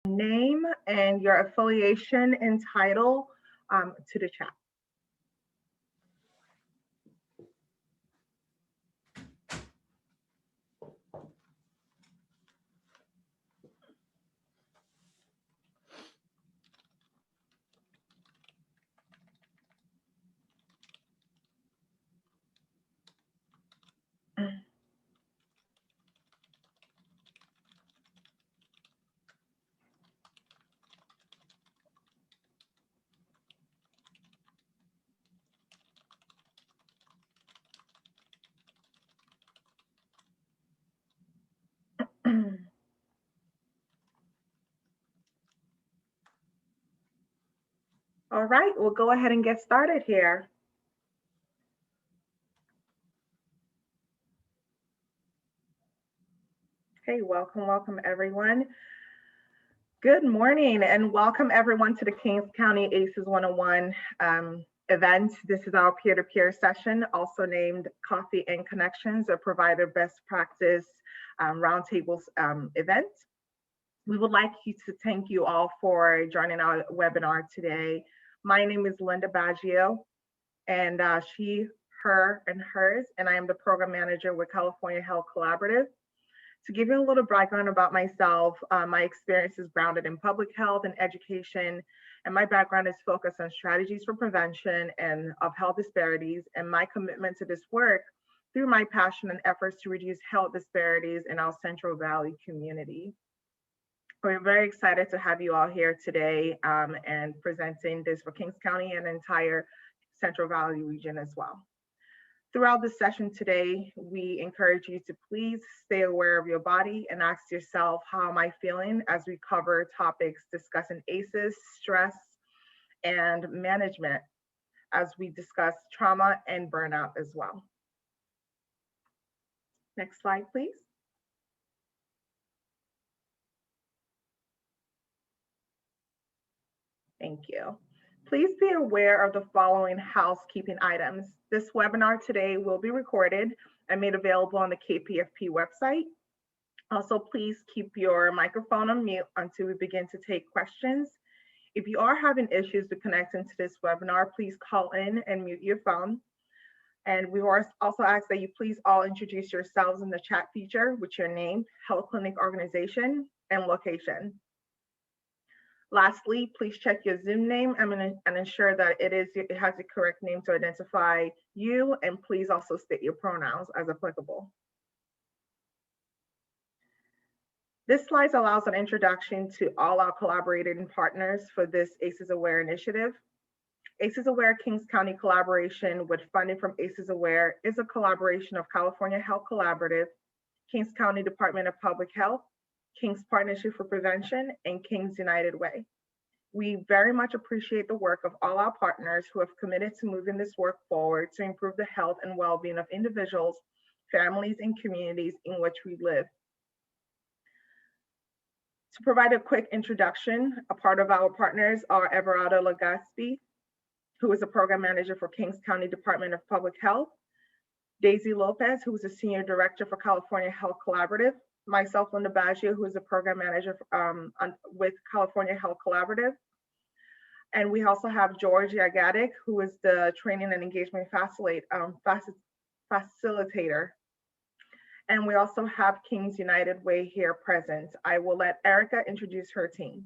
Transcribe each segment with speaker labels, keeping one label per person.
Speaker 1: name and your affiliation and title to the chat. All right, we'll go ahead and get started here. Okay, welcome everyone. Good morning and welcome everyone to the Kings County ACES 101 event. This is our peer-to-peer session, also named Coffee and Connections, a provider best practice roundtables event. We would like to thank you all for joining our webinar today. My name is Linda Baggio, and she, her, and hers, and I am the program manager with California Health Collaborative. To give you a little background about myself, my experience is grounded in public health and education, and my background is focused on strategies for prevention and of health disparities, and my commitment to this work through my passion and efforts to reduce health disparities in our Central Valley community. We're very excited to have you all here today and presenting this for Kings County and entire Central Valley region as well. Throughout the session today, we encourage you to please stay aware of your body and ask yourself, how am I feeling, as we cover topics discussing ACEs, stress, and management, as we discuss trauma and burnout as well. Next slide, please. Thank you. Please be aware of the following housekeeping items. This webinar today will be recorded and made available on the KPFP website. Also, please keep your microphone on mute until we begin to take questions. If you are having issues with connecting to this webinar, please call in and mute your phone. And we also ask that you please all introduce yourselves in the chat feature with your name, health clinic organization, and location. Lastly, please check your Zoom name and ensure that it has the correct name to identify you, and please also state your pronouns as applicable. This slide allows an introduction to all our collaborating partners for this ACEs Aware initiative. ACEs Aware Kings County collaboration with funding from ACEs Aware is a collaboration of California Health Collaborative, Kings County Department of Public Health, Kings Partnership for Prevention, and Kings United Way. We very much appreciate the work of all our partners who have committed to moving this work forward to improve the health and well-being of individuals, families, and communities in which we live. To provide a quick introduction, a part of our partners are Everardo Legaspi, who is a program manager for Kings County Department of Public Health, Daisy Lopez, who is a senior director for California Health Collaborative, myself, Linda Baggio, who is a program manager with California Health Collaborative. And we also have George Yagatic, who is the training and engagement facilitator. And we also have Kings United Way here present. I will let Erica introduce her team.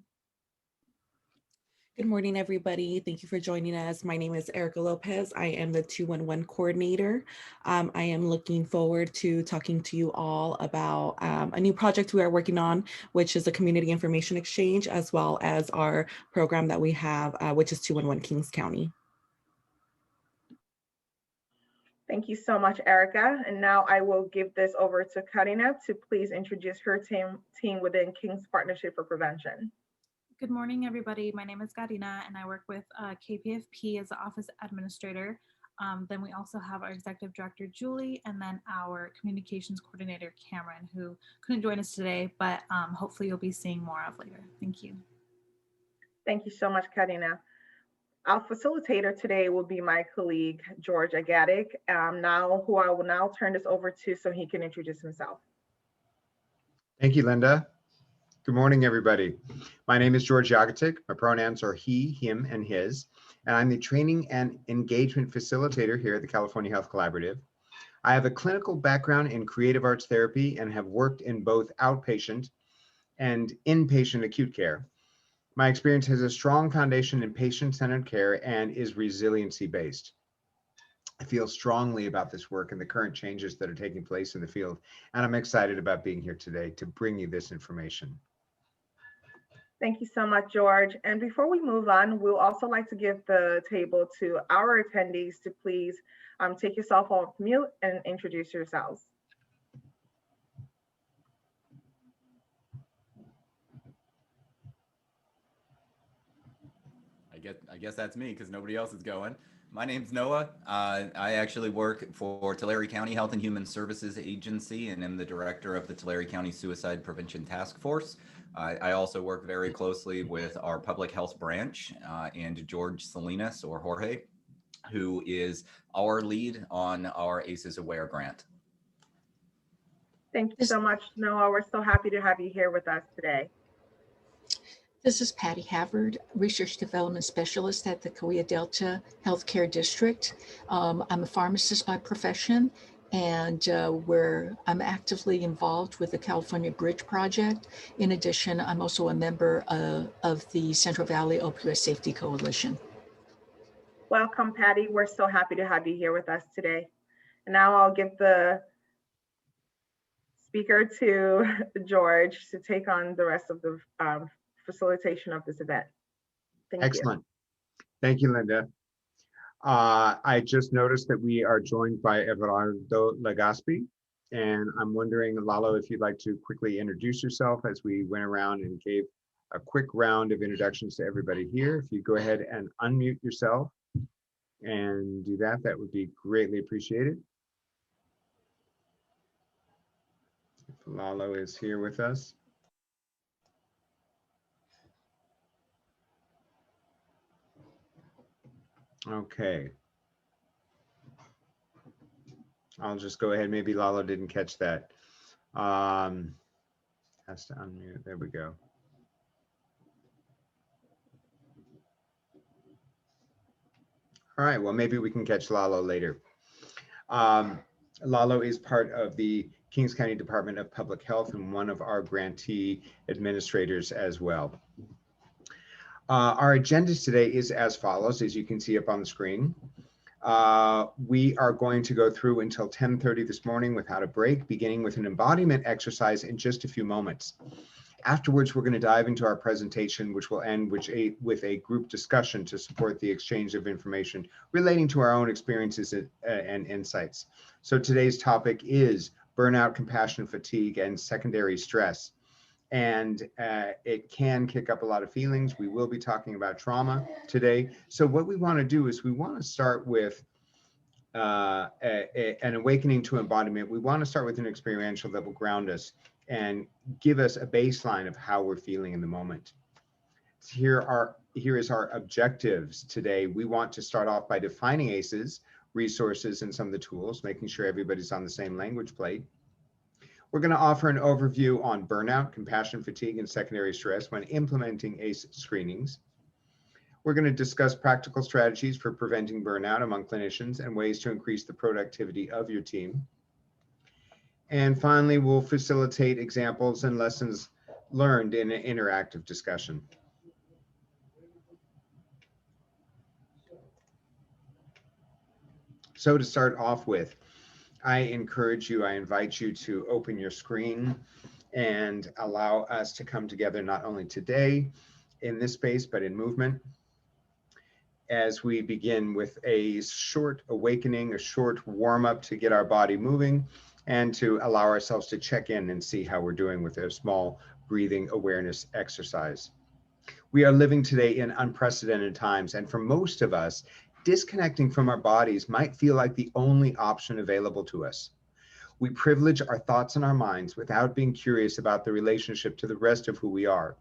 Speaker 2: Good morning, everybody. Thank you for joining us. My name is Erica Lopez. I am the 211 coordinator. I am looking forward to talking to you all about a new project we are working on, which is a community information exchange, as well as our program that we have, which is 211 Kings County.
Speaker 1: Thank you so much, Erica. And now I will give this over to Karina to please introduce her team within Kings Partnership for Prevention.
Speaker 3: Good morning, everybody. My name is Karina, and I work with KPFP as the office administrator. Then we also have our executive director, Julie, and then our communications coordinator, Cameron, who couldn't join us today, but hopefully you'll be seeing more of later. Thank you.
Speaker 1: Thank you so much, Karina. Our facilitator today will be my colleague, George Agatic, who I will now turn this over to so he can introduce himself.
Speaker 4: Thank you, Linda. Good morning, everybody. My name is George Jagotic. My pronouns are he, him, and his, and I'm the training and engagement facilitator here at the California Health Collaborative. I have a clinical background in creative arts therapy and have worked in both outpatient and inpatient acute care. My experience has a strong foundation in patient-centered care and is resiliency-based. I feel strongly about this work and the current changes that are taking place in the field, and I'm excited about being here today to bring you this information.
Speaker 1: Thank you so much, George. And before we move on, we'll also like to give the table to our attendees to please take yourself off mute and introduce yourselves.
Speaker 5: I guess that's me because nobody else is going. My name's Noah. I actually work for Tulare County Health and Human Services Agency and am the director of the Tulare County Suicide Prevention Task Force. I also work very closely with our public health branch and George Salinas, or Jorge, who is our lead on our ACEs Aware grant.
Speaker 1: Thank you so much, Noah. We're so happy to have you here with us today.
Speaker 6: This is Patty Havard, Research Development Specialist at the Cahuilla Delta Healthcare District. I'm a pharmacist by profession, and I'm actively involved with the California Bridge Project. In addition, I'm also a member of the Central Valley Opioid Safety Coalition.
Speaker 1: Welcome, Patty. We're so happy to have you here with us today. And now I'll give the speaker to George to take on the rest of the facilitation of this event. Thank
Speaker 4: Excellent. Thank you, Linda. I just noticed that we are joined by Everardo Legaspi, and I'm wondering, Lalo, if you'd like to quickly introduce yourself as we went around and gave a quick round of introductions to everybody here. If you go ahead and unmute yourself and do that, that would be greatly appreciated. If Lalo is here with us. Okay. I'll just go ahead. Maybe Lalo didn't catch that. Has to unmute. There we go. All right. Well, maybe we can catch Lalo later. Lalo is part of the Kings County Department of Public Health and one of our grantee administrators as well. Our agenda today is as follows, as you can see up on the screen. We are going to go through until 10:30 this morning without a break, beginning with an embodiment exercise in just a few moments. Afterwards, we're going to dive into our presentation, which will end with a group discussion to support the exchange of information relating to our own experiences and insights. So today's topic is burnout, compassion, fatigue, and secondary stress. And it can kick up a lot of feelings. We will be talking about trauma today. So what we want to do is we want to start with an awakening to embodiment. We want to start with an experiential that will ground us and give us a baseline of how we're feeling in the moment. Here is our objectives today. We want to start off by defining ACEs, resources, and some of the tools, making sure everybody's on the same language plate. We're going to offer an overview on burnout, compassion, fatigue, and secondary stress when implementing ACE screenings. We're going to discuss practical strategies for preventing burnout among clinicians and ways to increase the productivity of your team. And finally, we'll facilitate examples and lessons learned in an interactive discussion. So to start off with, I invite you to open your screen and allow us to come together not only today in this space, but in movement, as we begin with a short awakening, a short warm up to get our body moving and to allow ourselves to check in and see how we're doing with a small breathing awareness exercise. We are living today in unprecedented times, and for most of us, disconnecting from our bodies might feel like the only option available to us. We privilege our thoughts and our minds without being curious about the relationship to the rest of who we are.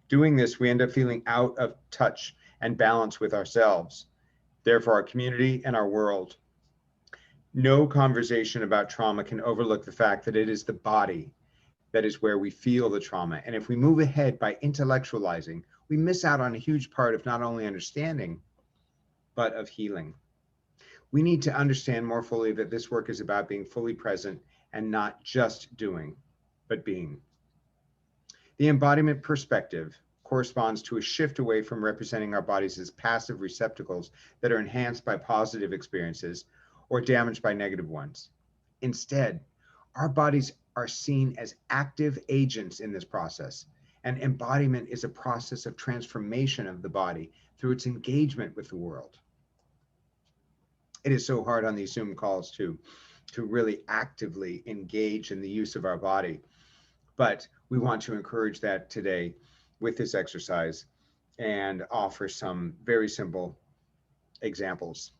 Speaker 4: Doing this, we end up feeling out of touch and balance with ourselves, therefore our community and our world. No conversation about trauma can overlook the fact that it is the body that is where we feel the trauma. And if we move ahead by intellectualizing, we miss out on a huge part of not only understanding, but of healing. We need to understand more fully that this work is about being fully present and not just doing, but being. The embodiment perspective corresponds to a shift away from representing our bodies as passive receptacles that are enhanced by positive experiences or damaged by negative ones. Instead, our bodies are seen as active agents in this process, and embodiment is a process of transformation of the body through its engagement with the world. It is so hard on these Zoom calls to really actively engage in the use of our body, but we want to encourage that today with this exercise and offer some very simple examples.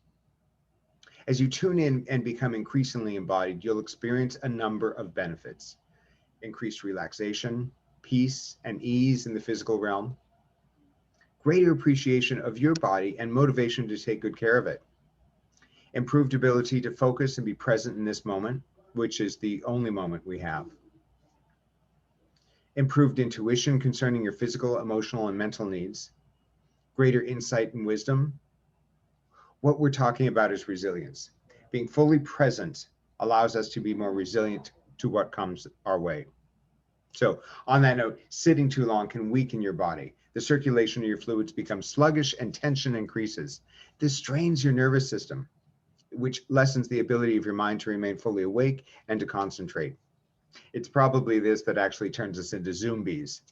Speaker 4: As you tune in and become increasingly embodied, you'll experience a number of benefits: increased relaxation, peace, and ease in the physical realm, greater appreciation of your body and motivation to take good care of it, improved ability to focus and be present in this moment, which is the only moment we have, improved intuition concerning your physical, emotional, and mental needs, greater insight and wisdom. What we're talking about is resilience. Being fully present allows us to be more resilient to what comes our way. So on that note, sitting too long can weaken your body. The circulation of your fluids becomes sluggish and tension increases. This strains your nervous system, which lessens the ability of your mind to remain fully awake and to concentrate. It's probably this that actually turns us into zombies.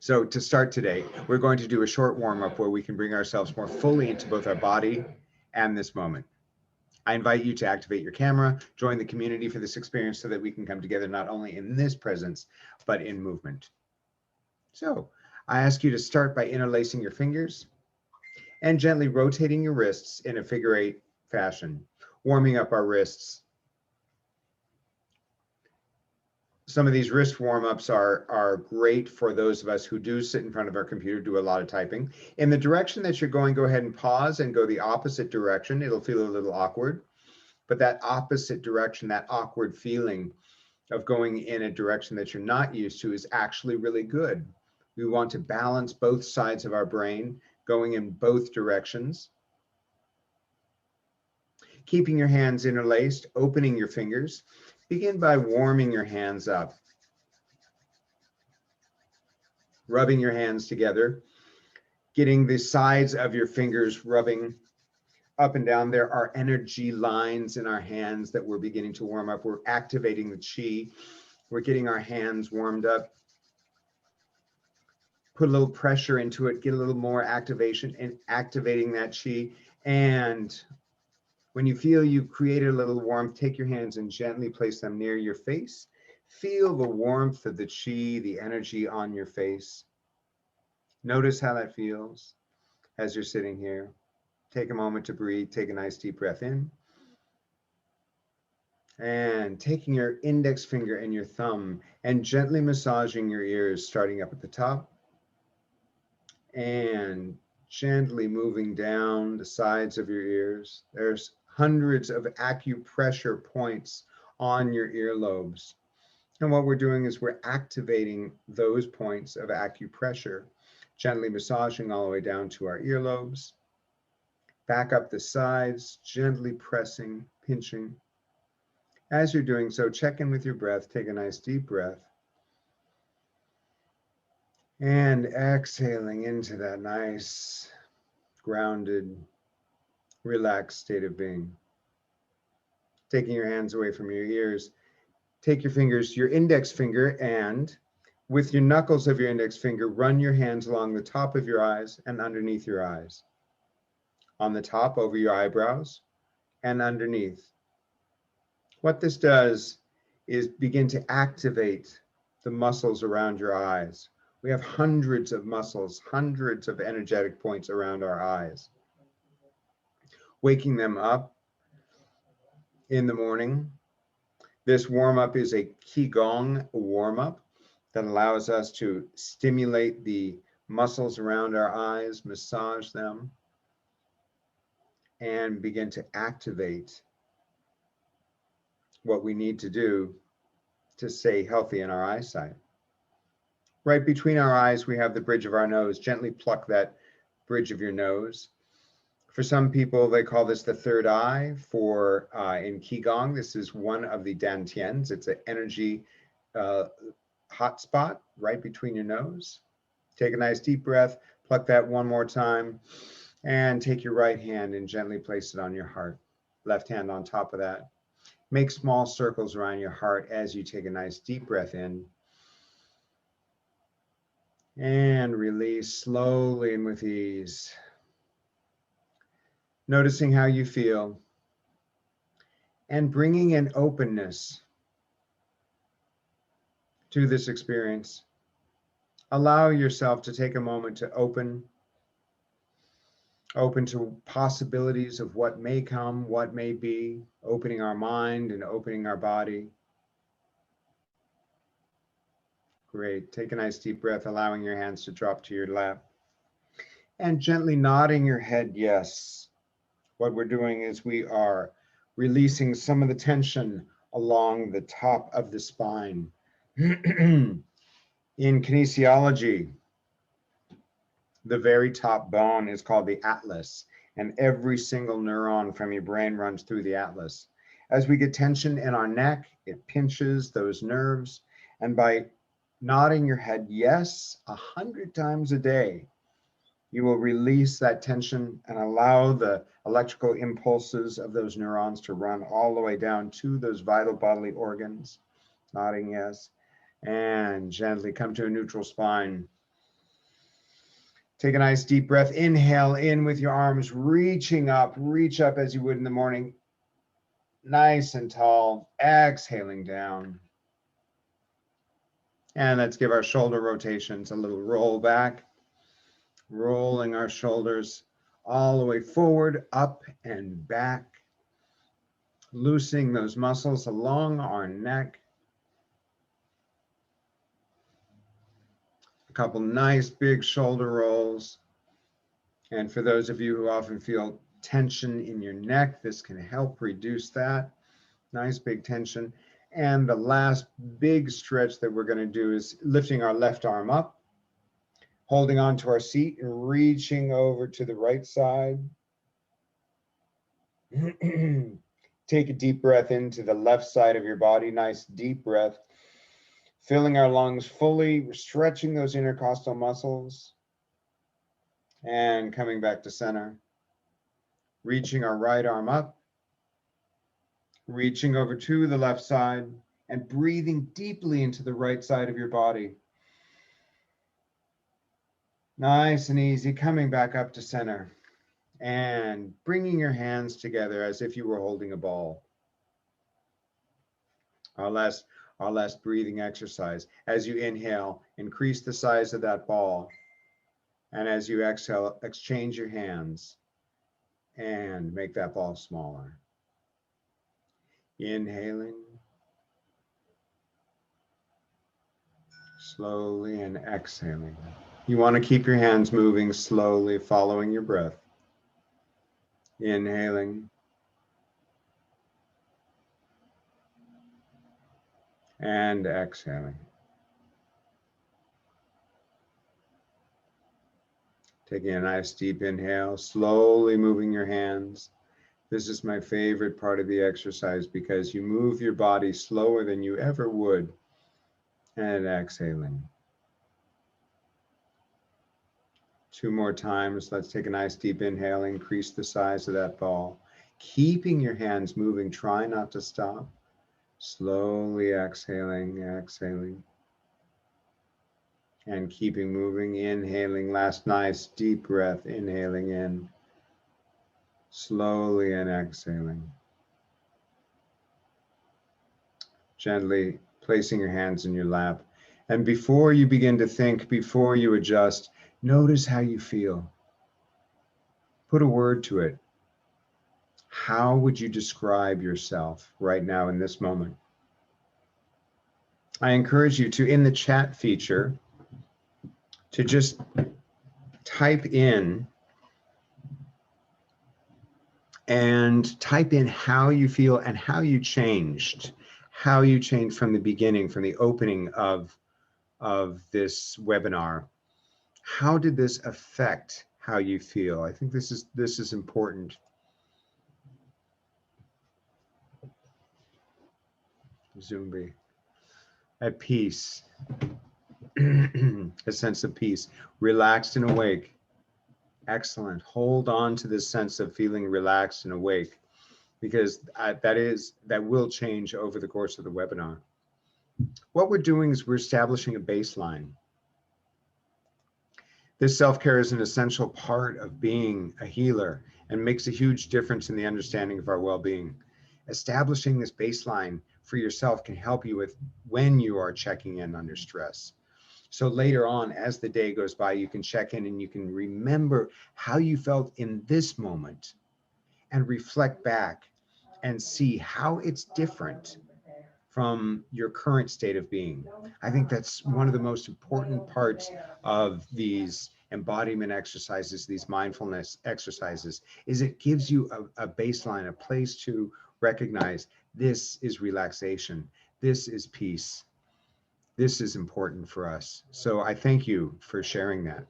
Speaker 4: So to start today, we're going to do a short warm-up where we can bring ourselves more fully into both our body and this moment. I invite you to activate your camera, join the community for this experience so that we can come together not only in this presence, but in movement. So I ask you to start by interlacing your fingers and gently rotating your wrists in a figure 8 fashion, warming up our wrists. Some of these wrist warm-ups are great for those of us who do sit in front of our computer, do a lot of typing. In the direction that you're going, go ahead and pause and go the opposite direction. It'll feel a little awkward, but that opposite direction, that awkward feeling of going in a direction that you're not used to is actually really good. We want to balance both sides of our brain, going in both directions. Keeping your hands interlaced, opening your fingers. Begin by warming your hands up. Rubbing your hands together, getting the sides of your fingers rubbing up and down. There are energy lines in our hands that we're beginning to warm up. We're activating the chi. We're getting our hands warmed up. Put a little pressure into it, get a little more activation and activating that chi. And when you feel you've created a little warmth, take your hands and gently place them near your face. Feel the warmth of the chi, the energy on your face. Notice how that feels as you're sitting here. Take a moment to breathe. Take a nice deep breath in. And taking your index finger and your thumb and gently massaging your ears, starting up at the top and gently moving down the sides of your ears. There's hundreds of acupressure points on your earlobes. And what we're doing is we're activating those points of acupressure, gently massaging all the way down to our earlobes. Back up the sides, gently pressing, pinching. As you're doing so, check in with your breath. Take a nice deep breath. And exhaling into that nice, grounded, relaxed state of being. Taking your hands away from your ears. Take your fingers, your index finger, and with your knuckles of your index finger, run your hands along the top of your eyes and underneath your eyes. On the top, over your eyebrows, and underneath. What this does is begin to activate the muscles around your eyes. We have hundreds of muscles, hundreds of energetic points around our eyes. Waking them up in the morning. This warm-up is a Qigong warm-up that allows us to stimulate the muscles around our eyes, massage them, and begin to activate what we need to do to stay healthy in our eyesight. Right between our eyes, we have the bridge of our nose. Gently pluck that bridge of your nose. For some people, they call this the third eye. For in Qigong, this is one of the dantians. It's an energy hot spot right between your nose. Take a nice deep breath, pluck that one more time, and take your right hand and gently place it on your heart. Left hand on top of that. Make small circles around your heart as you take a nice deep breath in. And release slowly and with ease. Noticing how you feel. And bringing an openness to this experience. Allow yourself to take a moment to open to possibilities of what may come, what may be, opening our mind and opening our body. Great. Take a nice deep breath, allowing your hands to drop to your lap. And gently nodding your head, yes. What we're doing is we are releasing some of the tension along the top of the spine. In kinesiology, the very top bone is called the atlas, and every single neuron from your brain runs through the atlas. As we get tension in our neck, it pinches those nerves, and by nodding your head yes 100 times a day, you will release that tension and allow the electrical impulses of those neurons to run all the way down to those vital bodily organs. Nodding yes, and gently come to a neutral spine. Take a nice deep breath. Inhale in with your arms reaching up. Reach up as you would in the morning. Nice and tall. Exhaling down. And let's give our shoulder rotations a little roll back. Rolling our shoulders all the way forward, up and back. Loosening those muscles along our neck. A couple nice big shoulder rolls. And for those of you who often feel tension in your neck, this can help reduce that. Nice big tension. And the last big stretch that we're going to do is lifting our left arm up, holding on to our seat and reaching over to the right side. Take a deep breath into the left side of your body. Nice deep breath. Filling our lungs fully, we're stretching those intercostal muscles. And coming back to center. Reaching our right arm up. Reaching over to the left side and breathing deeply into the right side of your body. Nice and easy, coming back up to center. And bringing your hands together as if you were holding a ball. Our last breathing exercise. As you inhale, increase the size of that ball. And as you exhale, exchange your hands and make that ball smaller. Inhaling. Slowly and exhaling. You want to keep your hands moving slowly, following your breath. Inhaling. And exhaling. Taking a nice deep inhale, slowly moving your hands. This is my favorite part of the exercise because you move your body slower than you ever would. And exhaling. 2 more times. Let's take a nice deep inhale, increase the size of that ball. Keeping your hands moving, try not to stop. Slowly exhaling, exhaling. And keeping moving, inhaling. Last nice deep breath, inhaling in. Slowly and exhaling. Gently placing your hands in your lap. And before you begin to think, before you adjust, notice how you feel. Put a word to it. How would you describe yourself right now in this moment? I encourage you to, in the chat feature, to just type in how you feel and how you changed. how you changed from the beginning, from the opening of this webinar. How did this affect how you feel? I think this is important. Zumbi. At peace. A sense of peace. Relaxed and awake. Excellent. Hold on to this sense of feeling relaxed and awake, because that will change over the course of the webinar. What we're doing is we're establishing a baseline. This self-care is an essential part of being a healer and makes a huge difference in the understanding of our well-being. Establishing this baseline for yourself can help you with when you are checking in under stress. So later on, as the day goes by, you can check in and you can remember how you felt in this moment and reflect back and see how it's different from your current state of being. I think that's one of the most important parts of these embodiment exercises, these mindfulness exercises, is it gives you a baseline, a place to recognize this is relaxation, this is peace, this is important for us. So I thank you for sharing that.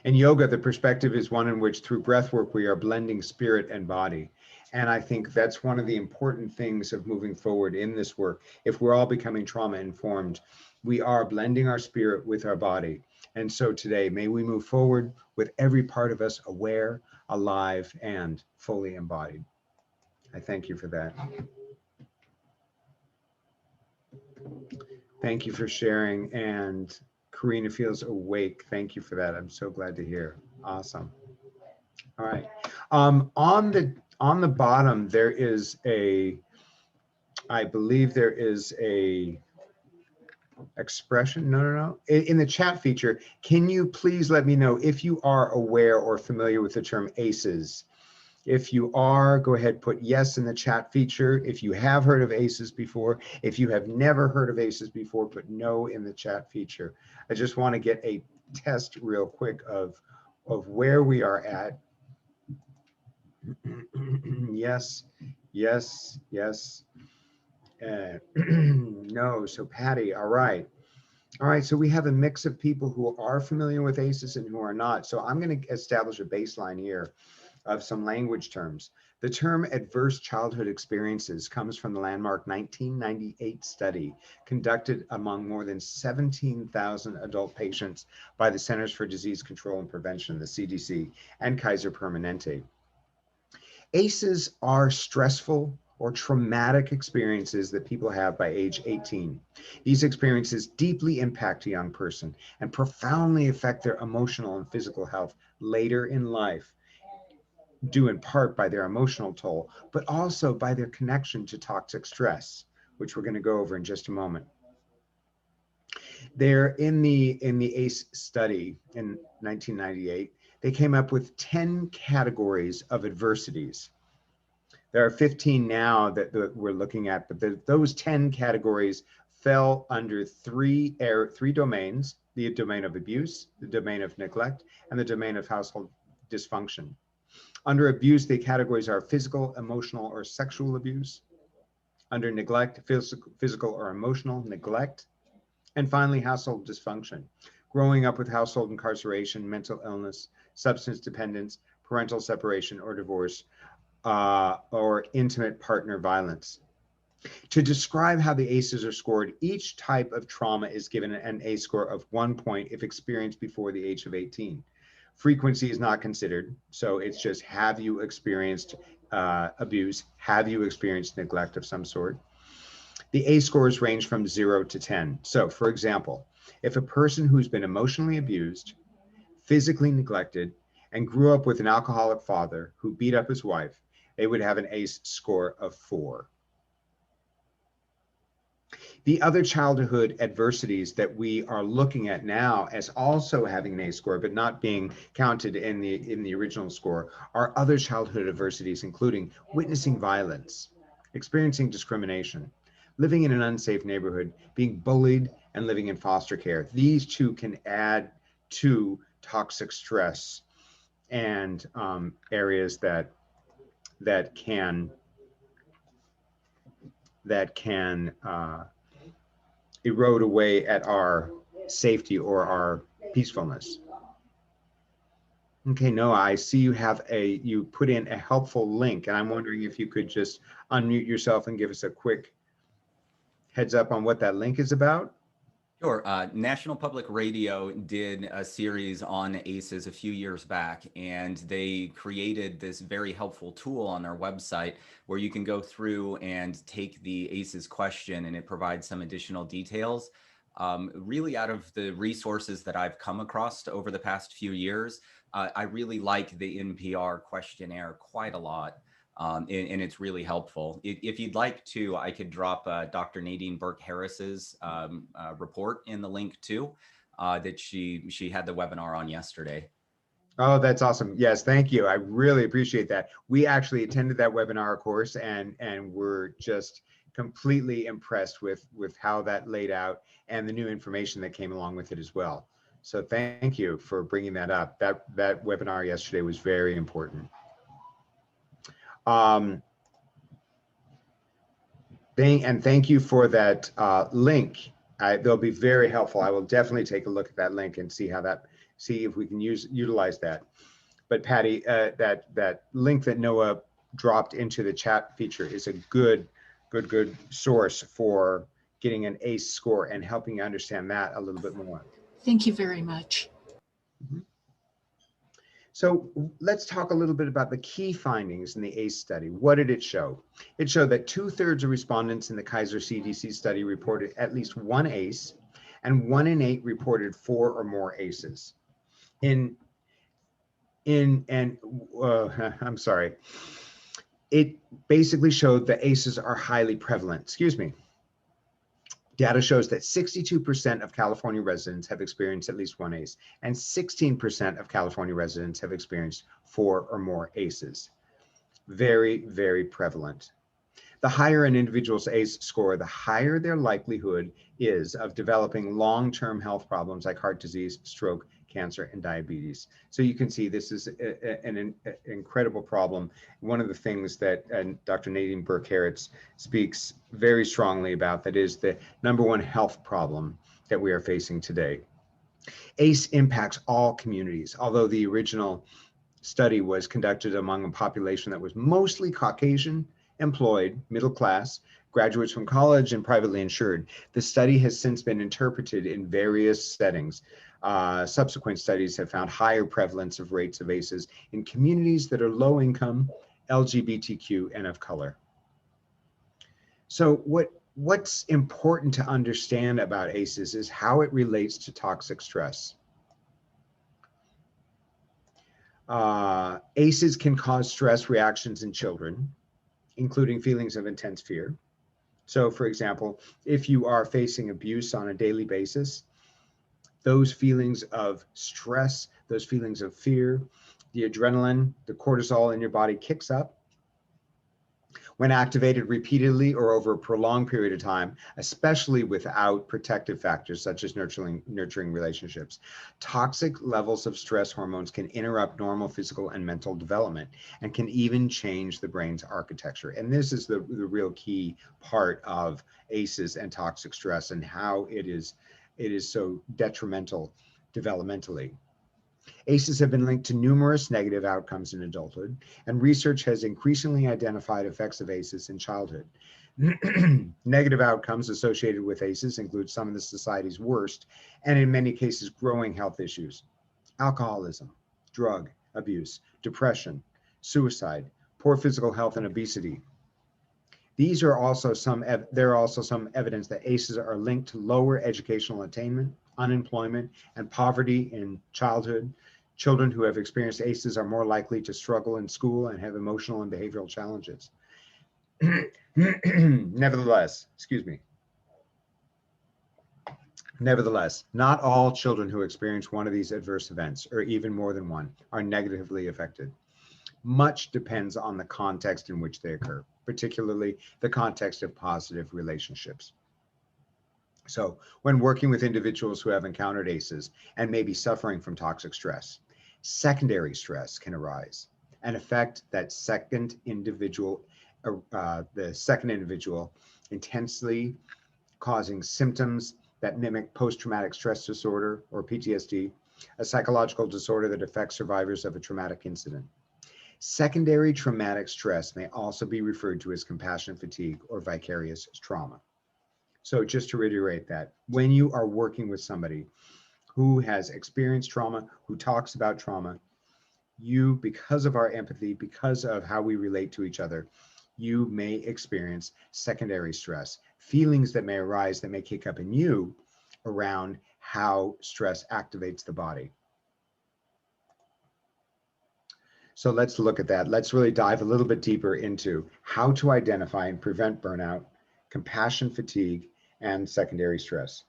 Speaker 4: In yoga, the perspective is one in which through breath work, we are blending spirit and body. And I think that's one of the important things of moving forward in this work. If we're all becoming trauma informed, we are blending our spirit with our body. And so today, may we move forward with every part of us aware, alive, and fully embodied. I thank you for that. Thank you for sharing. And Karina feels awake. Thank you for that. I'm so glad to hear. Awesome. All right. On the bottom, there is I believe there is a expression. No. In the chat feature, can you please let me know if you are aware or familiar with the term ACEs? If you are, go ahead, put yes in the chat feature. If you have heard of ACEs before, if you have never heard of ACEs before, put no in the chat feature. I just want to get a test real quick of where we are at. Yes. No, so Patty, all right. All right, so we have a mix of people who are familiar with ACEs and who are not. So I'm going to establish a baseline here of some language terms. The term adverse childhood experiences comes from the landmark 1998 study conducted among more than 17,000 adult patients by the Centers for Disease Control and Prevention, the CDC, and Kaiser Permanente. ACEs are stressful or traumatic experiences that people have by age 18. These experiences deeply impact a young person and profoundly affect their emotional and physical health later in life, due in part by their emotional toll, but also by their connection to toxic stress, which we're going to go over in just a moment. There in the ACE study in 1998, they came up with 10 categories of adversities. There are 15 now that we're looking at, but those 10 categories fell under three domains: the domain of abuse, the domain of neglect, and the domain of household dysfunction. Under abuse, the categories are physical, emotional, or sexual abuse. Under neglect, physical or emotional neglect. And finally, household dysfunction: growing up with household incarceration, mental illness, substance dependence, parental separation or divorce, or intimate partner violence. To describe how the ACEs are scored, each type of trauma is given an ACE score of 1 point if experienced before the age of 18. Frequency is not considered, so it's just, have you experienced abuse? Have you experienced neglect of some sort? The ACE scores range from 0 to 10. So for example, if a person who's been emotionally abused, physically neglected, and grew up with an alcoholic father who beat up his wife, they would have an ACE score of 4. The other childhood adversities that we are looking at now as also having an ACE score, but not being counted in the original score, are other childhood adversities, including witnessing violence, experiencing discrimination, living in an unsafe neighborhood, being bullied, and living in foster care. These two can add to toxic stress and areas that can that can erode away at our safety or our peacefulness. Okay, Noah, I see you put in a helpful link, and I'm wondering if you could just unmute yourself and give us a quick heads up on what that link is about.
Speaker 5: Sure. National Public Radio did a series on ACEs a few years back, and they created this very helpful tool on their website where you can go through and take the ACEs question, and it provides some additional details. Really, out of the resources that I've come across over the past few years, I really like the NPR questionnaire quite a lot. And it's really helpful. If you'd like to, I could drop Dr. Nadine Burke-Harris's report in the link too, that she had the webinar on yesterday.
Speaker 4: Oh, that's awesome. Yes, thank you. I really appreciate that. We actually attended that webinar course and we're just completely impressed with how that laid out and the new information that came along with it as well. So thank you for bringing that up. That webinar yesterday was very important. Thank you for that link. They'll be very helpful. I will definitely take a look at that link and see if we can utilize that. But Patty, that link that Noah dropped into the chat feature is a good source for getting an ACE score and helping you understand that a little bit more.
Speaker 6: Thank you very much.
Speaker 4: Mm-hmm. So let's talk a little bit about the key findings in the ACE study. What did it show? It showed that 2/3 of respondents in the Kaiser CDC study reported at least one ACE, and 1 in 8 reported 4 or more ACEs. I'm sorry. It basically showed that ACEs are highly prevalent. Excuse me. Data shows that 62% of California residents have experienced at least one ACE, and 16% of California residents have experienced 4 or more ACEs. Very, very prevalent. The higher an individual's ACE score, the higher their likelihood is of developing long-term health problems like heart disease, stroke, cancer, and diabetes. So you can see this is an incredible problem. One of the things that Dr. Nadine Burke-Harris speaks very strongly about, that is the #1 health problem that we are facing today. ACE impacts all communities, although the original study was conducted among a population that was mostly Caucasian, employed, middle class, graduates from college, and privately insured. The study has since been interpreted in various settings. Subsequent studies have found higher prevalence of rates of ACEs in communities that are low income, LGBTQ, and of color. So what's important to understand about ACEs is how it relates to toxic stress. ACEs can cause stress reactions in children, including feelings of intense fear. So for example, if you are facing abuse on a daily basis, those feelings of stress, those feelings of fear, the adrenaline, the cortisol in your body kicks up. When activated repeatedly or over a prolonged period of time, especially without protective factors such as nurturing relationships, toxic levels of stress hormones can interrupt normal physical and mental development and can even change the brain's architecture. And this is the real key part of ACEs and toxic stress and how it is so detrimental developmentally. ACEs have been linked to numerous negative outcomes in adulthood, and research has increasingly identified effects of ACEs in childhood. Negative outcomes associated with ACEs include some of the society's worst, and in many cases, growing health issues: alcoholism, drug abuse, depression, suicide, poor physical health, and obesity. There are also some evidence that ACEs are linked to lower educational attainment, unemployment, and poverty in childhood. Children who have experienced ACEs are more likely to struggle in school and have emotional and behavioral challenges. Nevertheless, not all children who experience one of these adverse events, or even more than one, are negatively affected. Much depends on the context in which they occur, particularly the context of positive relationships. So when working with individuals who have encountered ACEs and may be suffering from toxic stress, secondary stress can arise and affect that the second individual intensely causing symptoms that mimic post-traumatic stress disorder or PTSD, a psychological disorder that affects survivors of a traumatic incident. Secondary traumatic stress may also be referred to as compassion fatigue or vicarious trauma. So just to reiterate that, when you are working with somebody who has experienced trauma, who talks about trauma, you, because of our empathy, because of how we relate to each other, you may experience secondary stress, feelings that may arise that may kick up in you around how stress activates the body. So let's look at that. Let's really dive a little bit deeper into how to identify and prevent burnout, compassion fatigue, and secondary stress.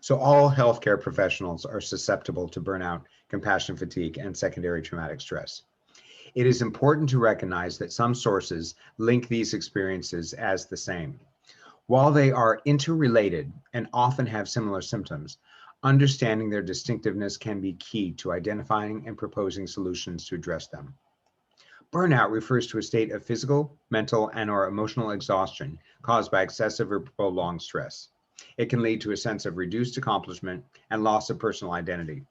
Speaker 4: So all healthcare professionals are susceptible to burnout, compassion fatigue, and secondary traumatic stress. It is important to recognize that some sources link these experiences as the same. While they are interrelated and often have similar symptoms, understanding their distinctiveness can be key to identifying and proposing solutions to address them. Burnout refers to a state of physical, mental, and/or emotional exhaustion caused by excessive or prolonged stress. It can lead to a sense of reduced accomplishment and loss of personal identity.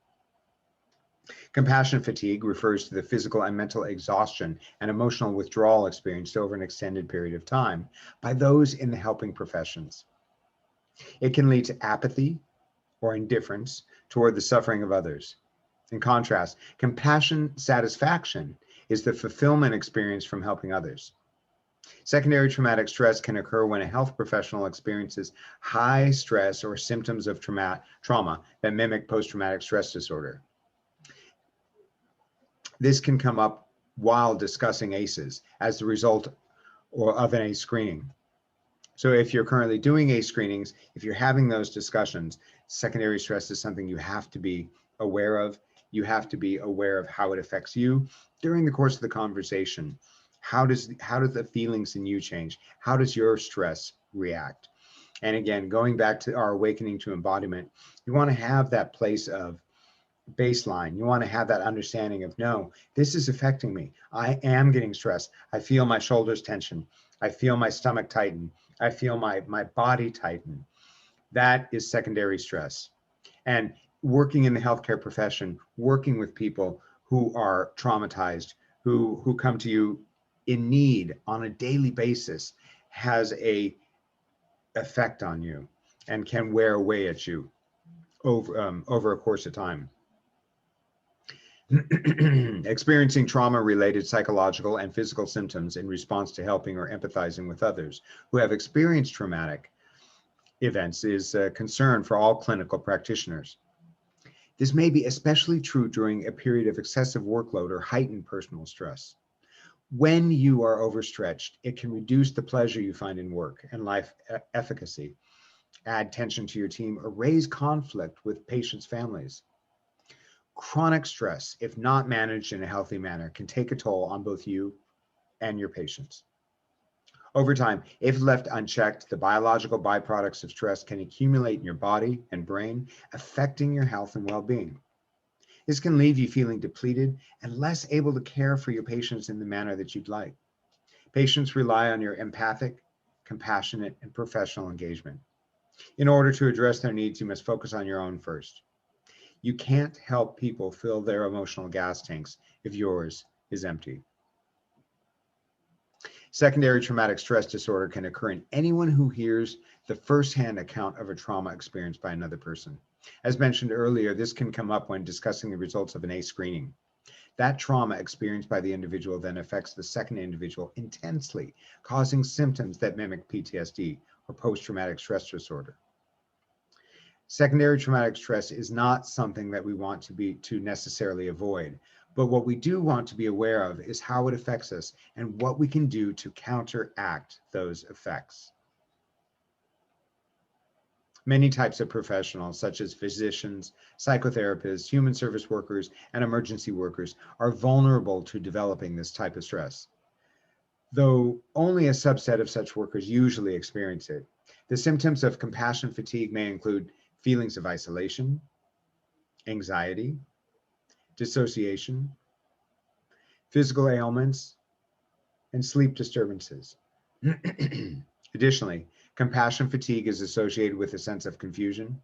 Speaker 4: Compassion fatigue refers to the physical and mental exhaustion and emotional withdrawal experienced over an extended period of time by those in the helping professions. It can lead to apathy or indifference toward the suffering of others. In contrast, compassion satisfaction is the fulfillment experience from helping others. Secondary traumatic stress can occur when a health professional experiences high stress or symptoms of trauma that mimic post-traumatic stress disorder. This can come up while discussing ACEs as the result of an ACE screening. So if you're currently doing ACE screenings, if you're having those discussions, secondary stress is something you have to be aware of. You have to be aware of how it affects you during the course of the conversation. How do the feelings in you change? How does your stress react? And again, going back to our awakening to embodiment, you want to have that place of baseline. You want to have that understanding of, no, this is affecting me. I am getting stressed. I feel my shoulders tension. I feel my stomach tighten. I feel my body tighten. That is secondary stress. And working in the healthcare profession, working with people who are traumatized, who come to you in need on a daily basis, has a effect on you and can wear away at you over a course of time. Experiencing trauma-related psychological and physical symptoms in response to helping or empathizing with others who have experienced traumatic events is a concern for all clinical practitioners. This may be especially true during a period of excessive workload or heightened personal stress. When you are overstretched, it can reduce the pleasure you find in work and life efficacy, add tension to your team, or raise conflict with patients' families. Chronic stress, if not managed in a healthy manner, can take a toll on both you and your patients. Over time, if left unchecked, the biological byproducts of stress can accumulate in your body and brain, affecting your health and well-being. This can leave you feeling depleted and less able to care for your patients in the manner that you'd like. Patients rely on your empathic, compassionate, and professional engagement. In order to address their needs, you must focus on your own first. You can't help people fill their emotional gas tanks if yours is empty. Secondary traumatic stress disorder can occur in anyone who hears the firsthand account of a trauma experienced by another person. As mentioned earlier, this can come up when discussing the results of an ACE screening. That trauma experienced by the individual then affects the second individual intensely, causing symptoms that mimic PTSD or post-traumatic stress disorder. Secondary traumatic stress is not something that we want to necessarily avoid, but what we do want to be aware of is how it affects us and what we can do to counteract those effects. Many types of professionals, such as physicians, psychotherapists, human service workers, and emergency workers, are vulnerable to developing this type of stress, though only a subset of such workers usually experience it. The symptoms of compassion fatigue may include feelings of isolation, anxiety, dissociation, physical ailments, and sleep disturbances. Additionally, compassion fatigue is associated with a sense of confusion,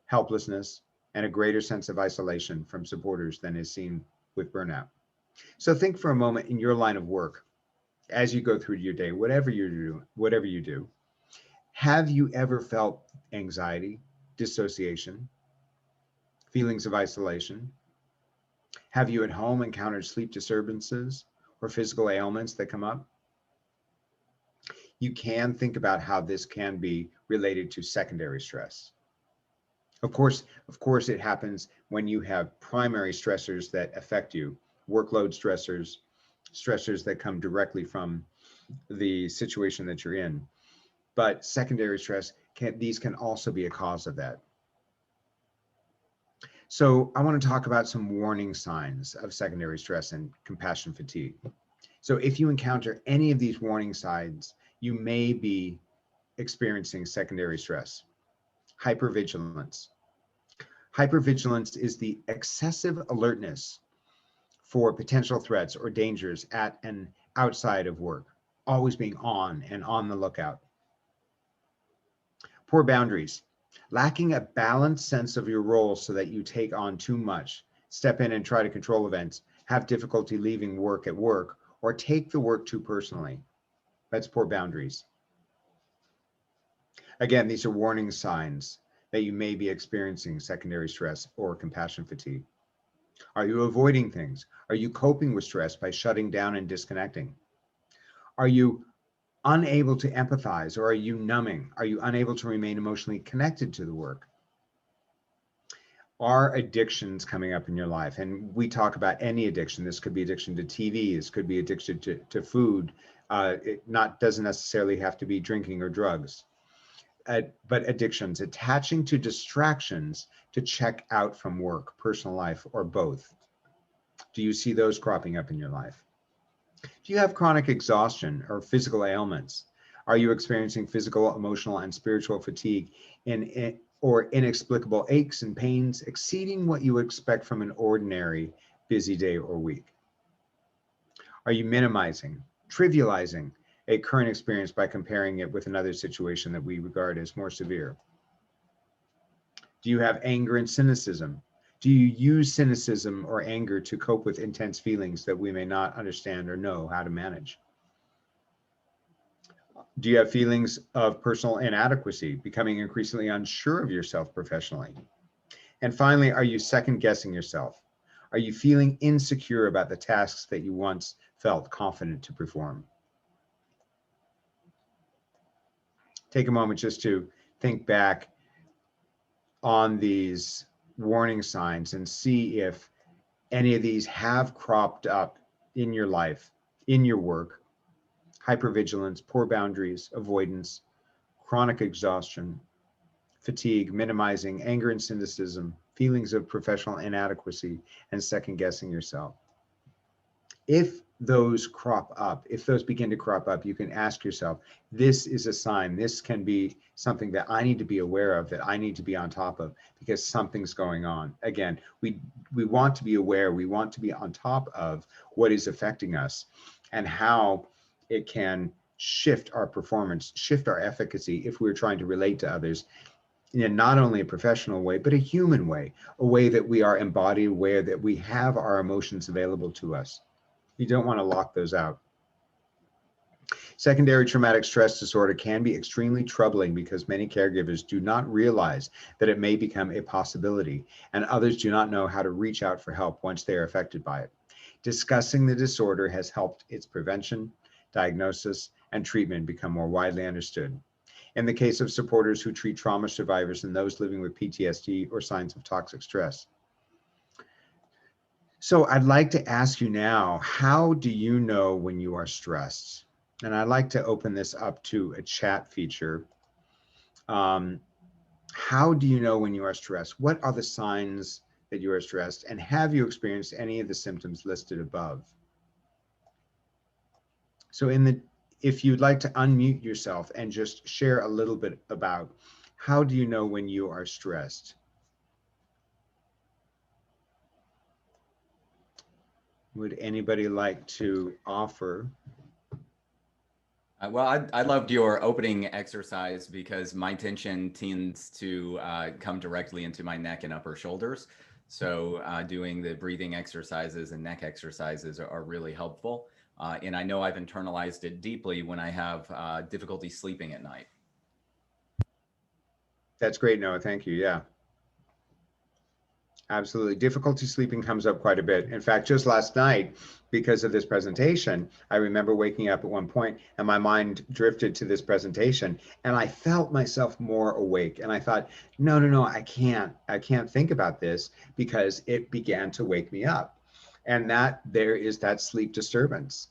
Speaker 4: helplessness, and a greater sense of isolation from supporters than is seen with burnout. So think for a moment in your line of work, as you go through your day, whatever you do, have you ever felt anxiety, dissociation, feelings of isolation? Have you at home encountered sleep disturbances or physical ailments that come up? You can think about how this can be related to secondary stress. Of course, it happens when you have primary stressors that affect you, workload stressors that come directly from the situation that you're in. But secondary stress, these can also be a cause of that. So I want to talk about some warning signs of secondary stress and compassion fatigue. So if you encounter any of these warning signs, you may be experiencing secondary stress. Hypervigilance. Hypervigilance is the excessive alertness for potential threats or dangers at and outside of work, always being on and on the lookout. Poor boundaries. Lacking a balanced sense of your role so that you take on too much, step in and try to control events, have difficulty leaving work at work, or take the work too personally. That's poor boundaries. Again, these are warning signs that you may be experiencing secondary stress or compassion fatigue. Are you avoiding things? Are you coping with stress by shutting down and disconnecting? Are you unable to empathize, or are you numbing? Are you unable to remain emotionally connected to the work? Are addictions coming up in your life? And we talk about any addiction. This could be addiction to TV. This could be addiction to food. It doesn't necessarily have to be drinking or drugs. But addictions, attaching to distractions to check out from work, personal life, or both. Do you see those cropping up in your life? Do you have chronic exhaustion or physical ailments? Are you experiencing physical, emotional, and spiritual fatigue or inexplicable aches and pains exceeding what you expect from an ordinary busy day or week? Are you minimizing, trivializing a current experience by comparing it with another situation that we regard as more severe? Do you have anger and cynicism? Do you use cynicism or anger to cope with intense feelings that we may not understand or know how to manage? Do you have feelings of personal inadequacy, becoming increasingly unsure of yourself professionally? And finally, are you second guessing yourself? Are you feeling insecure about the tasks that you once felt confident to perform? Take a moment just to think back on these warning signs and see if any of these have cropped up in your life, in your work. Hypervigilance, poor boundaries, avoidance, chronic exhaustion, fatigue, minimizing, anger and cynicism, feelings of professional inadequacy, and second guessing yourself. If those crop up, if those begin to crop up, you can ask yourself, this is a sign, this can be something that I need to be aware of, that I need to be on top of, because something's going on. Again, we want to be aware, we want to be on top of what is affecting us and how it can shift our performance, shift our efficacy if we're trying to relate to others in not only a professional way, but a human way, a way that we are embodied, aware that we have our emotions available to us. You don't want to lock those out. Secondary traumatic stress disorder can be extremely troubling because many caregivers do not realize that it may become a possibility, and others do not know how to reach out for help once they are affected by it. Discussing the disorder has helped its prevention, diagnosis, and treatment become more widely understood. In the case of supporters who treat trauma survivors and those living with PTSD or signs of toxic stress. So I'd like to ask you now, how do you know when you are stressed? And I'd like to open this up to a chat feature. How do you know when you are stressed? What are the signs that you are stressed? And have you experienced any of the symptoms listed above? So if you'd like to unmute yourself and just share a little bit about how do you know when you are stressed? Would anybody like to offer?
Speaker 5: Well, I loved your opening exercise because my tension tends to come directly into my neck and upper shoulders. So doing the breathing exercises and neck exercises are really helpful. And I know I've internalized it deeply when I have difficulty sleeping at night.
Speaker 4: That's great, Noah. Thank you. Yeah. Absolutely. Difficulty sleeping comes up quite a bit. In fact, just last night, because of this presentation, I remember waking up at one point and my mind drifted to this presentation and I felt myself more awake. And I thought, no, I can't think about this because it began to wake me up. And that there is that sleep disturbance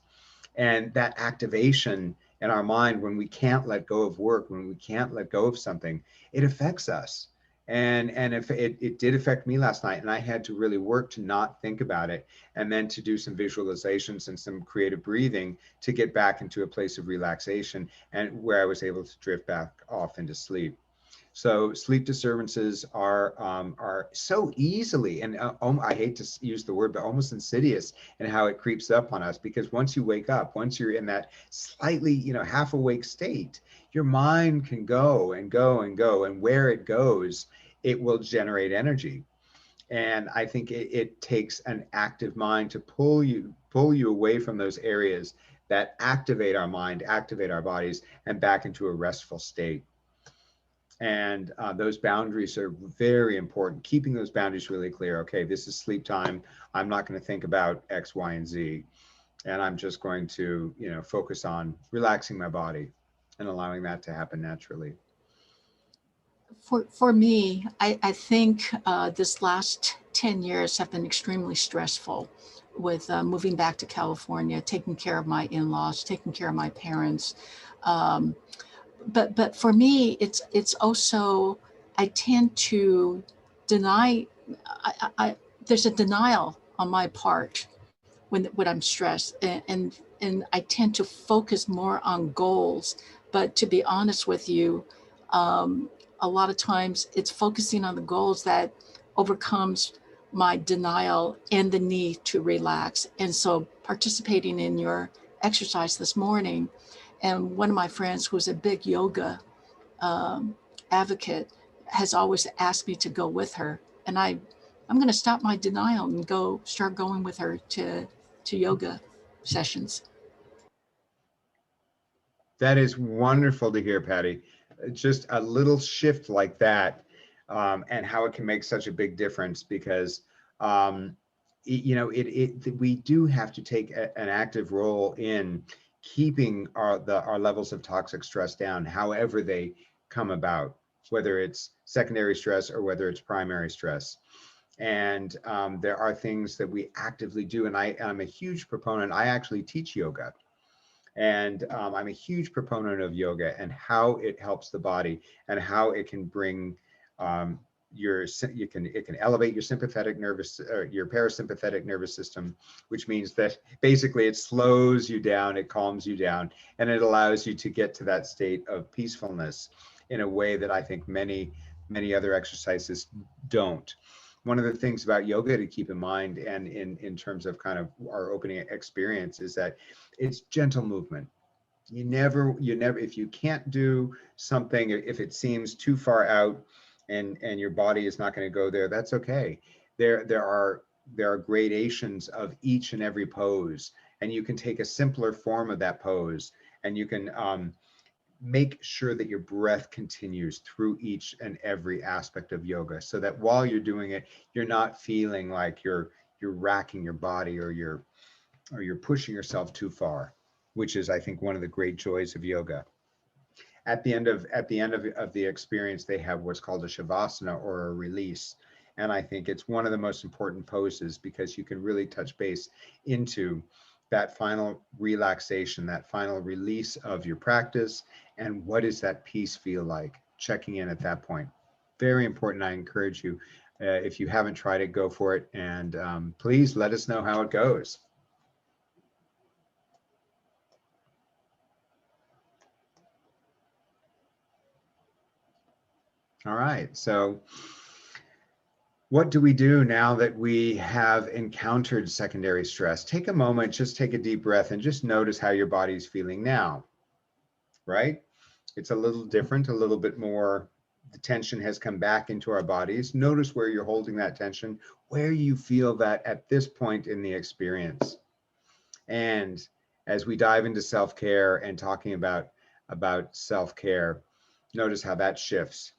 Speaker 4: and that activation in our mind when we can't let go of work, when we can't let go of something, it affects us. And if it did affect me last night, and I had to really work to not think about it, and then to do some visualizations and some creative breathing to get back into a place of relaxation and where I was able to drift back off into sleep. So sleep disturbances are so easily, and I hate to use the word, but almost insidious in how it creeps up on us. Because once you wake up, once you're in that slightly, half awake state, your mind can go and go and go, and where it goes, it will generate energy. And I think it takes an active mind to pull you away from those areas that activate our mind, activate our bodies, and back into a restful state. And those boundaries are very important. Keeping those boundaries really clear. Okay, this is sleep time. I'm not going to think about X, Y, and Z. And I'm just going to, focus on relaxing my body and allowing that to happen naturally.
Speaker 6: For me, I think this last 10 years have been extremely stressful with moving back to California, taking care of my in-laws, taking care of my parents. But for me, it's also, I tend to deny, there's a denial on my part when I'm stressed, and I tend to focus more on goals. But to be honest with you, a lot of times it's focusing on the goals that overcomes my denial and the need to relax. And so participating in your exercise this morning, and one of my friends who's a big yoga um, advocate has always asked me to go with her. And I'm going to stop my denial and start going with her to yoga sessions.
Speaker 4: That is wonderful to hear, Patty. Just a little shift like that, and how it can make such a big difference because, we do have to take an active role in keeping our levels of toxic stress down, however they come about, whether it's secondary stress or whether it's primary stress. And there are things that we actively do, and I'm a huge proponent. I actually teach yoga. And I'm a huge proponent of yoga and how it helps the body and how it can bring it can elevate your your parasympathetic nervous system, which means that basically it slows you down, it calms you down, and it allows you to get to that state of peacefulness in a way that I think many other exercises don't. One of the things about yoga to keep in mind, and in terms of kind of our opening experience, is that it's gentle movement. You never, if you can't do something, if it seems too far out and your body is not going to go there, that's okay. There are gradations of each and every pose, and you can take a simpler form of that pose, and you can make sure that your breath continues through each and every aspect of yoga, so that while you're doing it, you're not feeling like you're racking your body or you're pushing yourself too far, which is, I think, one of the great joys of yoga. At the end of the experience, they have what's called a shavasana, or a release. And I think it's one of the most important poses because you can really touch base into that final relaxation, that final release of your practice. And what does that peace feel like? Checking in at that point. Very important. I encourage you, if you haven't tried it, go for it. And please let us know how it goes. All right, so What do we do now that we have encountered secondary stress? Take a moment, just take a deep breath and just notice how your body's feeling now, right? It's a little different, a little bit more, the tension has come back into our bodies. Notice where you're holding that tension, where you feel that at this point in the experience. And as we dive into self-care and talking about self-care, notice how that shifts.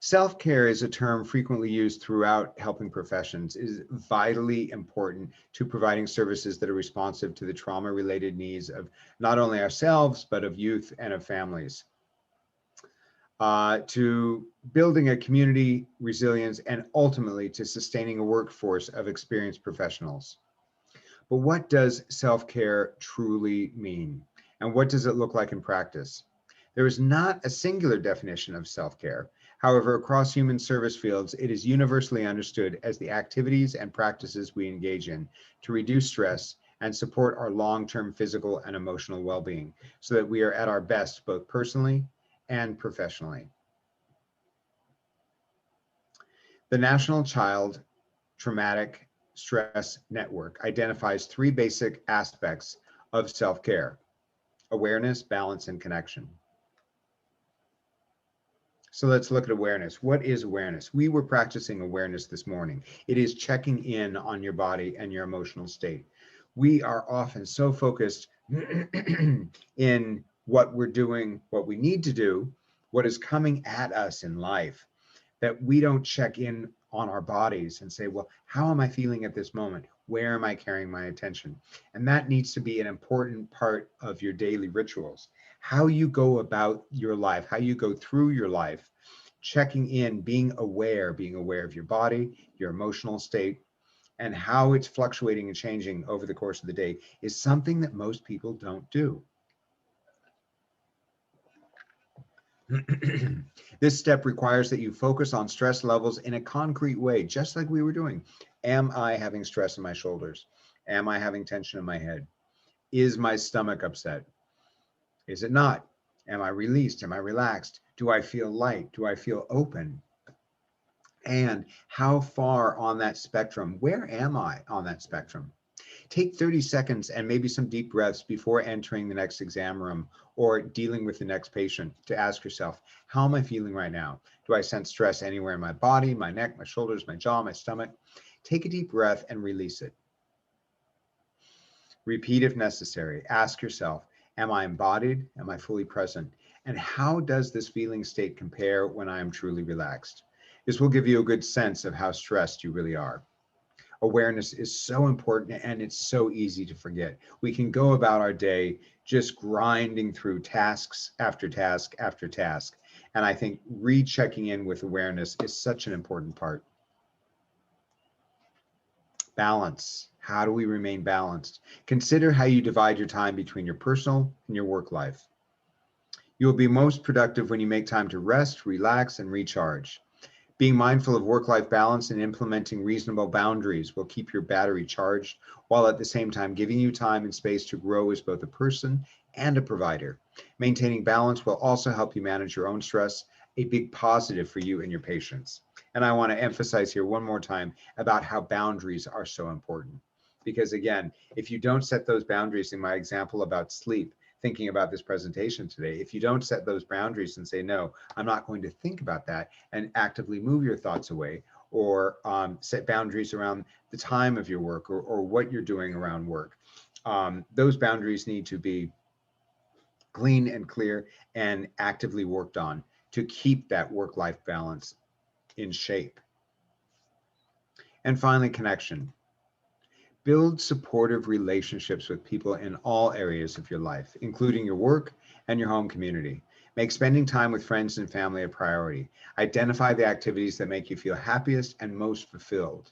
Speaker 4: Self-care is a term frequently used throughout helping professions. It is vitally important to providing services that are responsive to the trauma-related needs of not only ourselves, but of youth and of families. To building a community resilience and ultimately to sustaining a workforce of experienced professionals. But what does self-care truly mean? And what does it look like in practice? There is not a singular definition of self-care. However, across human service fields, it is universally understood as the activities and practices we engage in to reduce stress and support our long-term physical and emotional well-being so that we are at our best both personally and professionally. The National Child Traumatic Stress Network identifies 3 basic aspects of self-care: awareness, balance, and connection. So let's look at awareness. What is awareness? We were practicing awareness this morning. It is checking in on your body and your emotional state. We are often so focused in what we're doing, what we need to do, what is coming at us in life, that we don't check in on our bodies and say, well, how am I feeling at this moment? Where am I carrying my attention? And that needs to be an important part of your daily rituals. How you go about your life, how you go through your life, checking in, being aware of your body, your emotional state, and how it's fluctuating and changing over the course of the day is something that most people don't do. This step requires that you focus on stress levels in a concrete way, just like we were doing. Am I having stress in my shoulders? Am I having tension in my head? Is my stomach upset? Is it not? Am I released? Am I relaxed? Do I feel light? Do I feel open? And how far on that spectrum? Where am I on that spectrum? Take 30 seconds and maybe some deep breaths before entering the next exam room or dealing with the next patient to ask yourself, how am I feeling right now? Do I sense stress anywhere in my body, my neck, my shoulders, my jaw, my stomach? Take a deep breath and release it. Repeat if necessary. Ask yourself, am I embodied? Am I fully present? And how does this feeling state compare when I am truly relaxed? This will give you a good sense of how stressed you really are. Awareness is so important and it's so easy to forget. We can go about our day just grinding through tasks after task after task. And I think rechecking in with awareness is such an important part. Balance. How do we remain balanced? Consider how you divide your time between your personal and your work life. You will be most productive when you make time to rest, relax, and recharge. Being mindful of work-life balance and implementing reasonable boundaries will keep your battery charged, while at the same time giving you time and space to grow as both a person and a provider. Maintaining balance will also help you manage your own stress, a big positive for you and your patients. And I want to emphasize here one more time about how boundaries are so important. Because again, if you don't set those boundaries, in my example about sleep, thinking about this presentation today, if you don't set those boundaries and say, no, I'm not going to think about that, and actively move your thoughts away, or set boundaries around the time of your work or what you're doing around work, those boundaries need to be clean and clear and actively worked on to keep that work-life balance in shape. And finally, connection. Build supportive relationships with people in all areas of your life, including your work and your home community. Make spending time with friends and family a priority. Identify the activities that make you feel happiest and most fulfilled,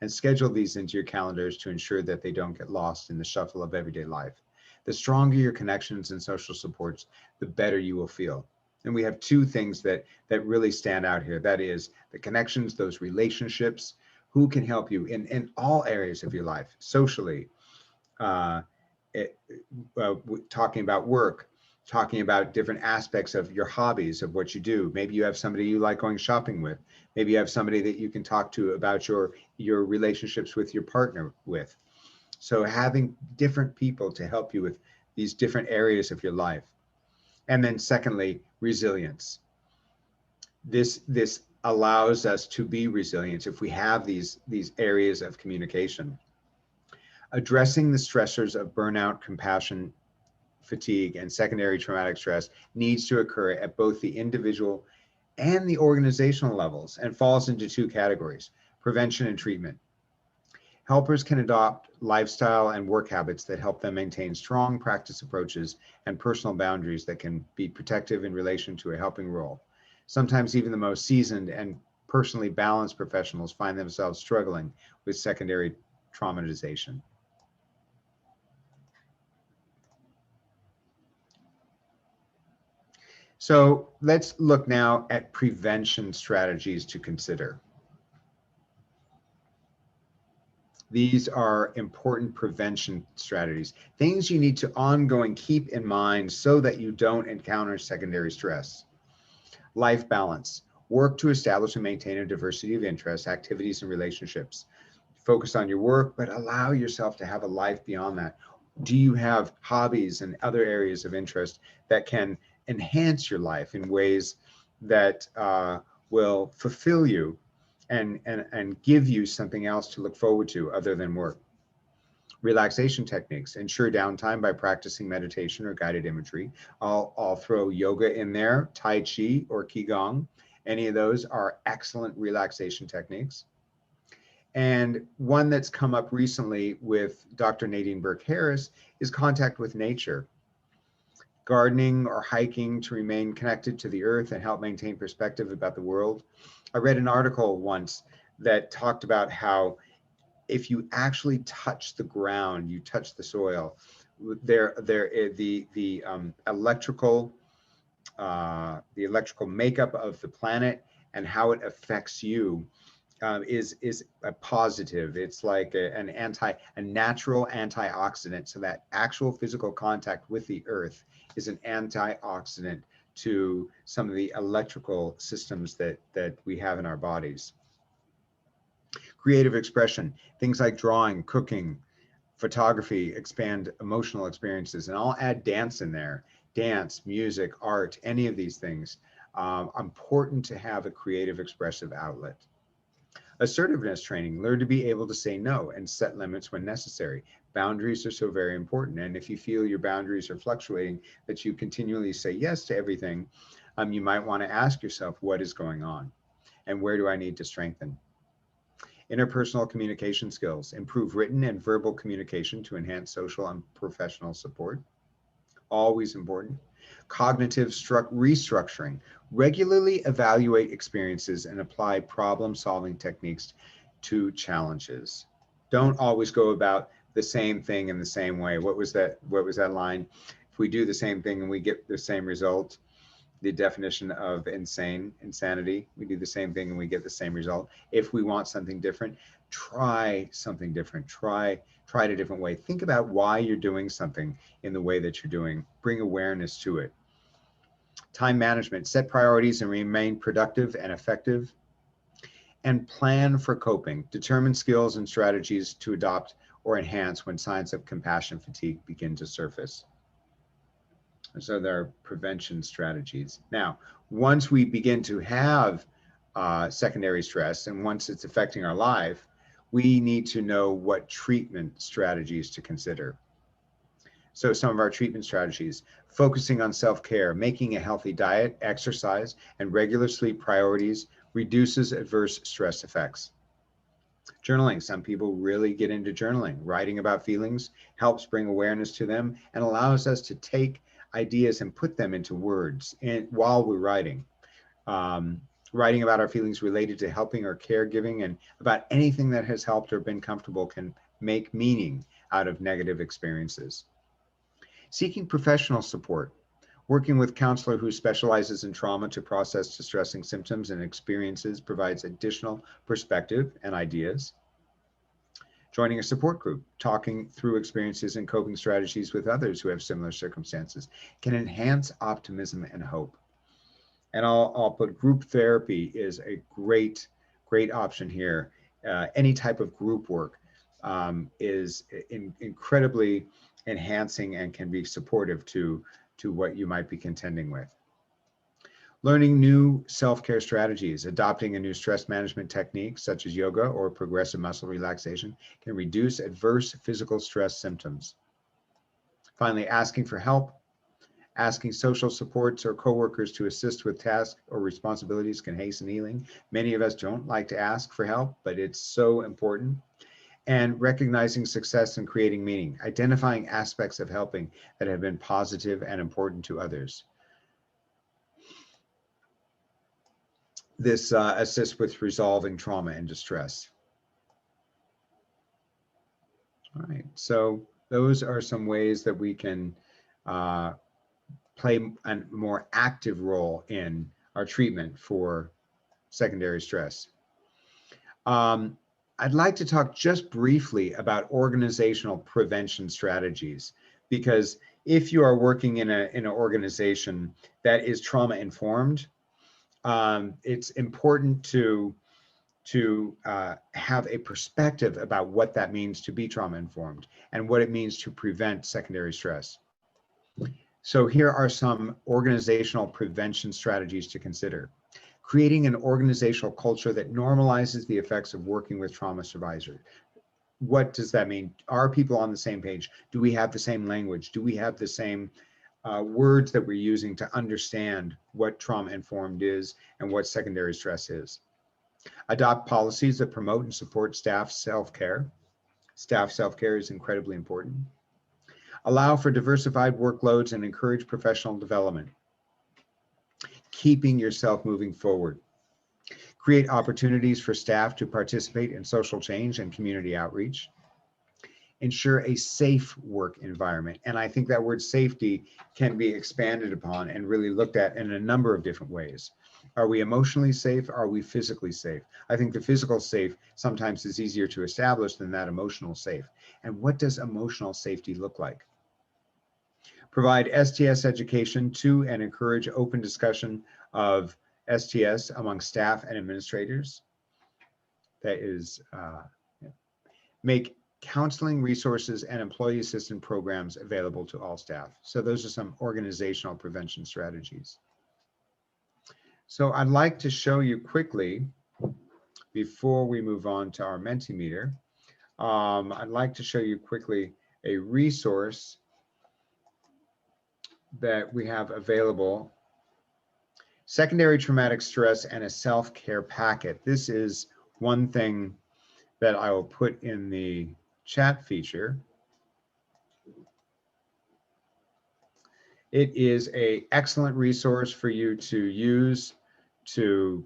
Speaker 4: and schedule these into your calendars to ensure that they don't get lost in the shuffle of everyday life. The stronger your connections and social supports, the better you will feel. And we have 2 things that really stand out here. That is the connections, those relationships, who can help you in all areas of your life, socially, talking about work, talking about different aspects of your hobbies, of what you do. Maybe you have somebody you like going shopping with. Maybe you have somebody that you can talk to about your relationships with your partner with. So having different people to help you with these different areas of your life. And then secondly, resilience. This allows us to be resilient if we have these areas of communication. Addressing the stressors of burnout, compassion, fatigue, and secondary traumatic stress needs to occur at both the individual and the organizational levels and falls into two categories: prevention and treatment. Helpers can adopt lifestyle and work habits that help them maintain strong practice approaches and personal boundaries that can be protective in relation to a helping role. Sometimes even the most seasoned and personally balanced professionals find themselves struggling with secondary traumatization. So let's look now at prevention strategies to consider. These are important prevention strategies, things you need to ongoing keep in mind so that you don't encounter secondary stress. Life balance. Work to establish and maintain a diversity of interests, activities, and relationships. Focus on your work, but allow yourself to have a life beyond that. Do you have hobbies and other areas of interest that can enhance your life in ways that will fulfill you and give you something else to look forward to other than work? Relaxation techniques. Ensure downtime by practicing meditation or guided imagery. I'll throw yoga in there, Tai Chi or Qigong. Any of those are excellent relaxation techniques. And one that's come up recently with Dr. Nadine Burke-Harris is contact with nature. Gardening or hiking to remain connected to the earth and help maintain perspective about the world. I read an article once that talked about how if you actually touch the ground, you touch the soil, the electrical makeup of the planet and how it affects you is a positive. It's like a natural antioxidant. So that actual physical contact with the earth is an antioxidant to some of the electrical systems that we have in our bodies. Creative expression, things like drawing, cooking, photography expand emotional experiences. And I'll add dance in there. Dance, music, art, any of these things. Important to have a creative expressive outlet. Assertiveness training, learn to be able to say no and set limits when necessary. Boundaries are so very important. And if you feel your boundaries are fluctuating, that you continually say yes to everything, you might want to ask yourself, what is going on? And where do I need to strengthen? Interpersonal communication skills, improve written and verbal communication to enhance social and professional support. Always important. Cognitive restructuring, regularly evaluate experiences and apply problem-solving techniques to challenges. Don't always go about the same thing in the same way. What was that line? If we do the same thing and we get the same result, the definition of insanity. We do the same thing and we get the same result. If we want something different, try something different. Try it a different way. Think about why you're doing something in the way that you're doing. Bring awareness to it. Time management, set priorities and remain productive and effective. And plan for coping. Determine skills and strategies to adopt or enhance when signs of compassion fatigue begin to surface. So there are prevention strategies. Now, once we begin to have secondary stress and once it's affecting our life, we need to know what treatment strategies to consider. So some of our treatment strategies: focusing on self-care, making a healthy diet, exercise, and regular sleep priorities reduces adverse stress effects. Journaling. Some people really get into journaling. Writing about feelings helps bring awareness to them and allows us to take ideas and put them into words while we're writing. Writing about our feelings related to helping or caregiving and about anything that has helped or been comfortable can make meaning out of negative experiences. Seeking professional support. Working with a counselor who specializes in trauma to process distressing symptoms and experiences provides additional perspective and ideas. Joining a support group, talking through experiences and coping strategies with others who have similar circumstances can enhance optimism and hope. And I'll put group therapy is a great option here. Any type of group work is incredibly enhancing and can be supportive to what you might be contending with. Learning new self-care strategies, adopting a new stress management technique such as yoga or progressive muscle relaxation can reduce adverse physical stress symptoms. Finally, asking for help, asking social supports or coworkers to assist with tasks or responsibilities can hasten healing. Many of us don't like to ask for help, but it's so important. And recognizing success and creating meaning, identifying aspects of helping that have been positive and important to others. This assists with resolving trauma and distress. All right, so those are some ways that we can play a more active role in our treatment for secondary stress. I'd like to talk just briefly about organizational prevention strategies, because if you are working in an organization that is trauma informed, it's important to have a perspective about what that means to be trauma informed and what it means to prevent secondary stress. So here are some organizational prevention strategies to consider. Creating an organizational culture that normalizes the effects of working with trauma survivors. What does that mean? Are people on the same page? Do we have the same language? Do we have the same words that we're using to understand what trauma informed is and what secondary stress is? Adopt policies that promote and support staff self-care. Staff self-care is incredibly important. Allow for diversified workloads and encourage professional development. Keeping yourself moving forward. Create opportunities for staff to participate in social change and community outreach. Ensure a safe work environment. And I think that word safety can be expanded upon and really looked at in a number of different ways. Are we emotionally safe? Are we physically safe? I think the physical safe sometimes is easier to establish than that emotional safe. And what does emotional safety look like? Provide STS education to and encourage open discussion of STS among staff and administrators. That is, make counseling resources and employee assistance programs available to all staff. So those are some organizational prevention strategies. So I'd like to show you quickly, before we move on to our Mentimeter, I'd like to show you quickly a resource that we have available. Secondary traumatic stress and a self-care packet. This is one thing that I will put in the chat feature. It is an excellent resource for you to use to,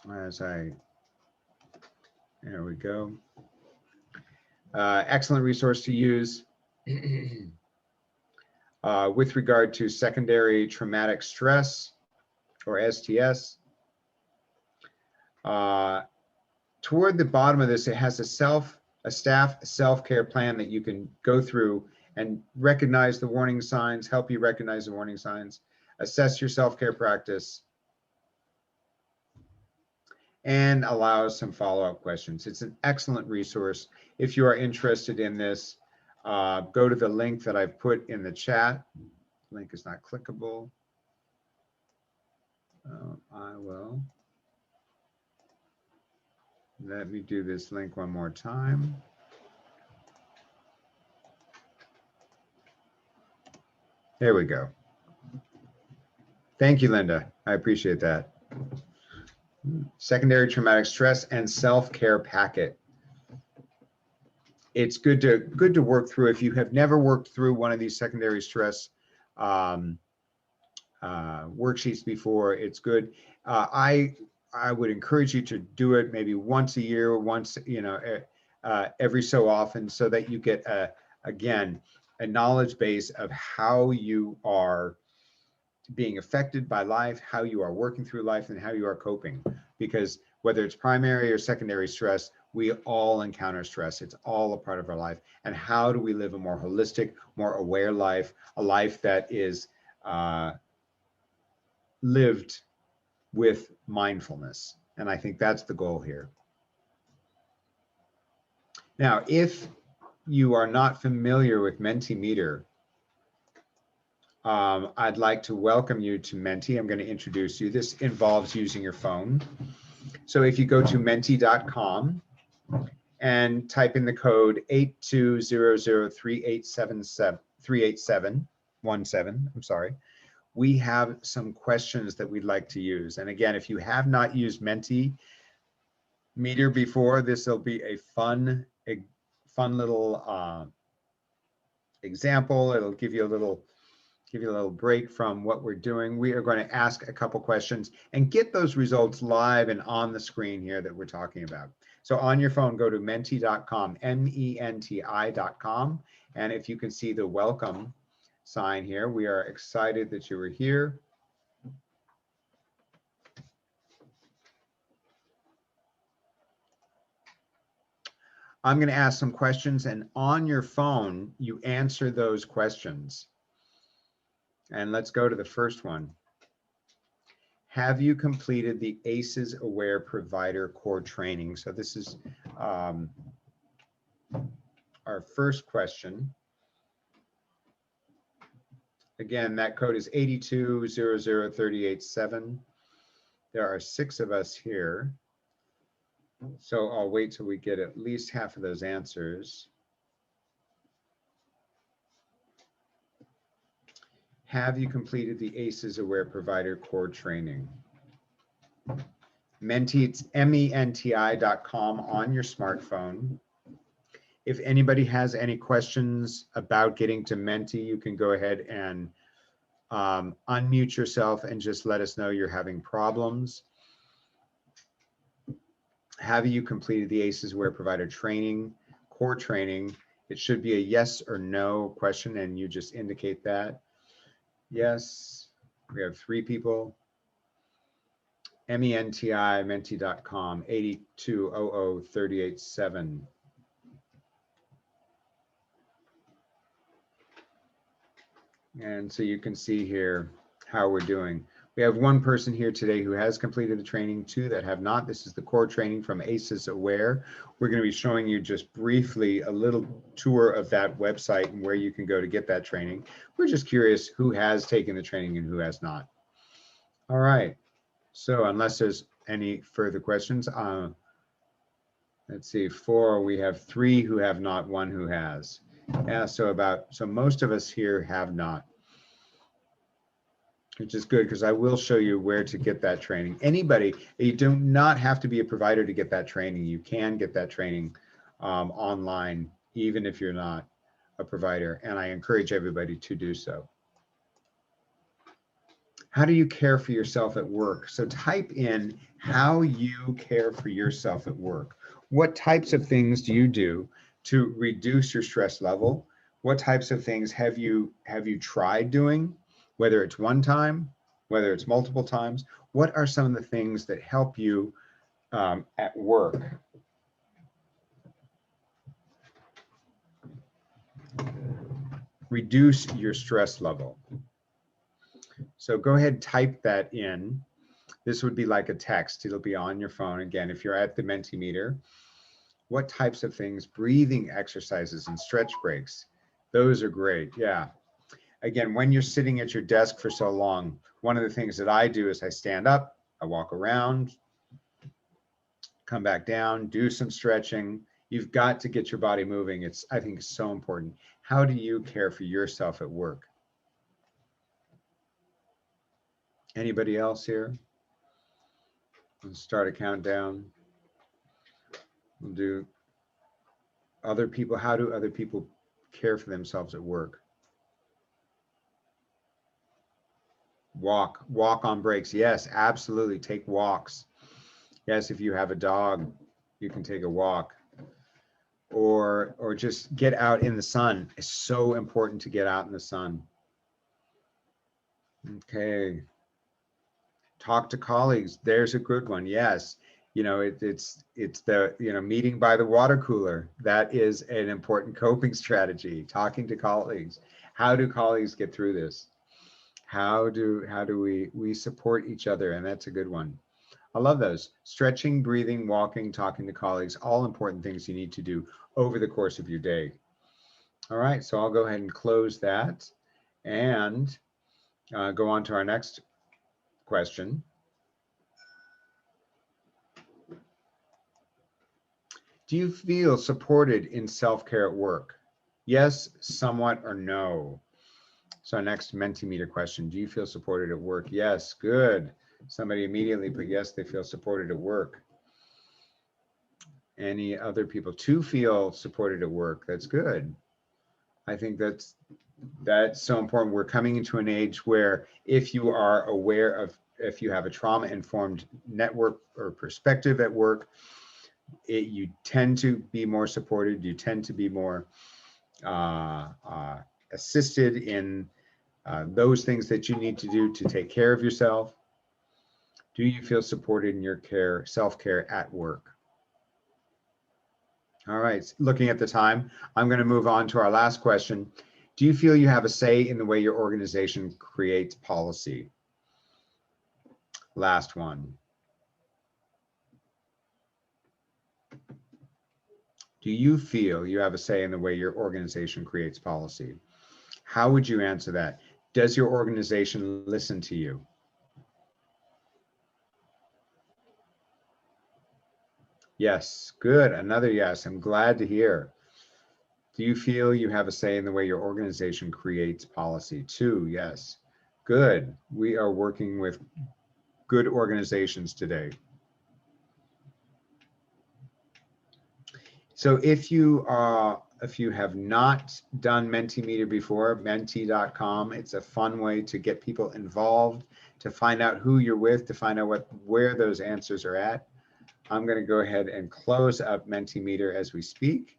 Speaker 4: there we go. Excellent resource to use with regard to secondary traumatic stress or STS. Toward the bottom of this, it has a staff self-care plan that you can go through and recognize the warning signs, help you recognize the warning signs, assess your self-care practice, and allows some follow-up questions. It's an excellent resource. If you are interested in this, go to the link that I've put in the chat. Link is not clickable. I will. Let me do this link one more time. There we go. Thank you, Linda. I appreciate that. Secondary traumatic stress and self-care packet. It's good to work through. If you have never worked through one of these secondary stress worksheets before, it's good. I would encourage you to do it maybe once a year, every so often, so that you get again a knowledge base of how you are being affected by life, how you are working through life, and how you are coping. Because whether it's primary or secondary stress, we all encounter stress. It's all a part of our life. And how do we live a more holistic, more aware life, a life that is lived with mindfulness? And I think that's the goal here. Now, if you are not familiar with Mentimeter, I'd like to welcome you to Menti. I'm going to introduce you. This involves using your phone. So if you go to menti.com and type in the code 82003877, I'm sorry, we have some questions that we'd like to use. And again, if you have not used Mentimeter before, this will be a fun little example. It'll give you a little break from what we're doing. We are going to ask a couple questions and get those results live and on the screen here that we're talking about. So on your phone, go to menti.com, menti.com. And if you can see the welcome sign here, we are excited that you were here. I'm going to ask some questions, and on your phone, you answer those questions. And let's go to the first one. Have you completed the ACEs Aware Provider Core Training? So this is our first question. Again, that code is 82003877. There are 6 of us here. So I'll wait till we get at least half of those answers. Have you completed the ACEs Aware Provider Core Training? Menti, it's menti.com on your smartphone. If anybody has any questions about getting to Menti, you can go ahead and unmute yourself and just let us know you're having problems. Have you completed the ACEs Aware Provider Training, Core Training? It should be a yes or no question, and you just indicate that. Yes, we have 3 people. MENTI, menti.com, 8200387. And so you can see here how we're doing. We have 1 person here today who has completed the training, 2 that have not. This is the core training from ACEs Aware. We're going to be showing you just briefly a little tour of that website and where you can go to get that training. We're just curious who has taken the training and who has not. All right. So unless there's any further questions, let's see, 4, we have 3 who have not, 1 who has. Yeah, so most of us here have not, which is good because I will show you where to get that training. Anybody, you do not have to be a provider to get that training. You can get that training online, even if you're not a provider, and I encourage everybody to do so. How do you care for yourself at work? So type in how you care for yourself at work. What types of things do you do to reduce your stress level? What types of things have you tried doing? Whether it's one time, whether it's multiple times, what are some of the things that help you at work? Reduce your stress level. So go ahead, type that in. This would be like a text. It'll be on your phone. Again, if you're at the Mentimeter, what types of things? Breathing exercises and stretch breaks. Those are great. Yeah. Again, when you're sitting at your desk for so long, one of the things that I do is I stand up, I walk around, come back down, do some stretching. You've got to get your body moving. I think it's so important. How do you care for yourself at work? Anybody else here? Let's start a countdown. We'll do other people. How do other people care for themselves at work? Walk on breaks. Yes, absolutely. Take walks. Yes, if you have a dog, you can take a walk. Or just get out in the sun. It's so important to get out in the sun. Okay. Talk to colleagues. There's a good one. Yes. it's the, meeting by the water cooler. That is an important coping strategy. Talking to colleagues. How do colleagues get through this? How do we support each other? And that's a good one. I love those. Stretching, breathing, walking, talking to colleagues, all important things you need to do over the course of your day. All right, so I'll go ahead and close that and go on to our next question. Do you feel supported in self-care at work? Yes, somewhat, or no? So our next Mentimeter question, do you feel supported at work? Yes, good. Somebody immediately put yes, they feel supported at work. Any other people to feel supported at work? That's good. I think that's so important. We're coming into an age where if you are aware of, if you have a trauma-informed network or perspective at work, you tend to be more supported. You tend to be more assisted in those things that you need to do to take care of yourself. Do you feel supported in your self-care at work? All right, looking at the time, I'm going to move on to our last question. Do you feel you have a say in the way your organization creates policy? Last one. Do you feel you have a say in the way your organization creates policy? How would you answer that? Does your organization listen to you? Yes, good. Another yes. I'm glad to hear. Do you feel you have a say in the way your organization creates policy? 2, yes. Good. We are working with good organizations today. So if you have not done Mentimeter before, menti.com, it's a fun way to get people involved, to find out who you're with, to find out where those answers are at. I'm going to go ahead and close up Mentimeter as we speak,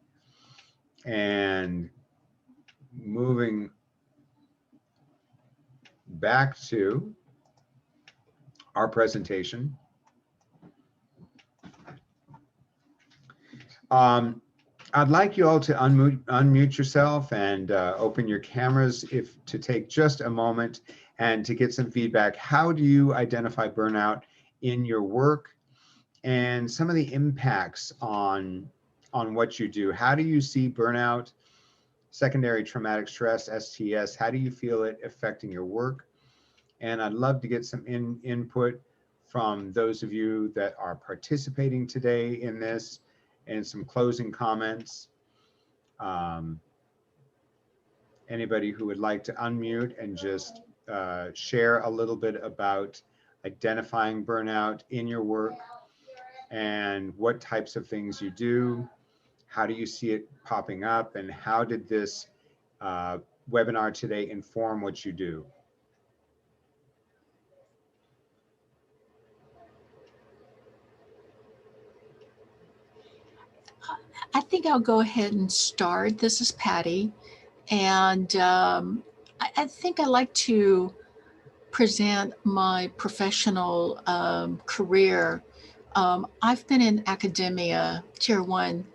Speaker 4: and moving back to our presentation. I'd like you all to unmute yourself and open your cameras to take just a moment and to get some feedback. How do you identify burnout in your work and some of the impacts on what you do? How do you see burnout, secondary traumatic stress, STS? How do you feel it affecting your work? And I'd love to get some input from those of you that are participating today in this, and some closing comments. Anybody who would like to unmute and just share a little bit about identifying burnout in your work and what types of things you do, how do you see it popping up, and how did this webinar today inform what you do?
Speaker 6: I think I'll go ahead and start. This is Patty, and I think I like to present my professional career. I've been in academia, Tier 1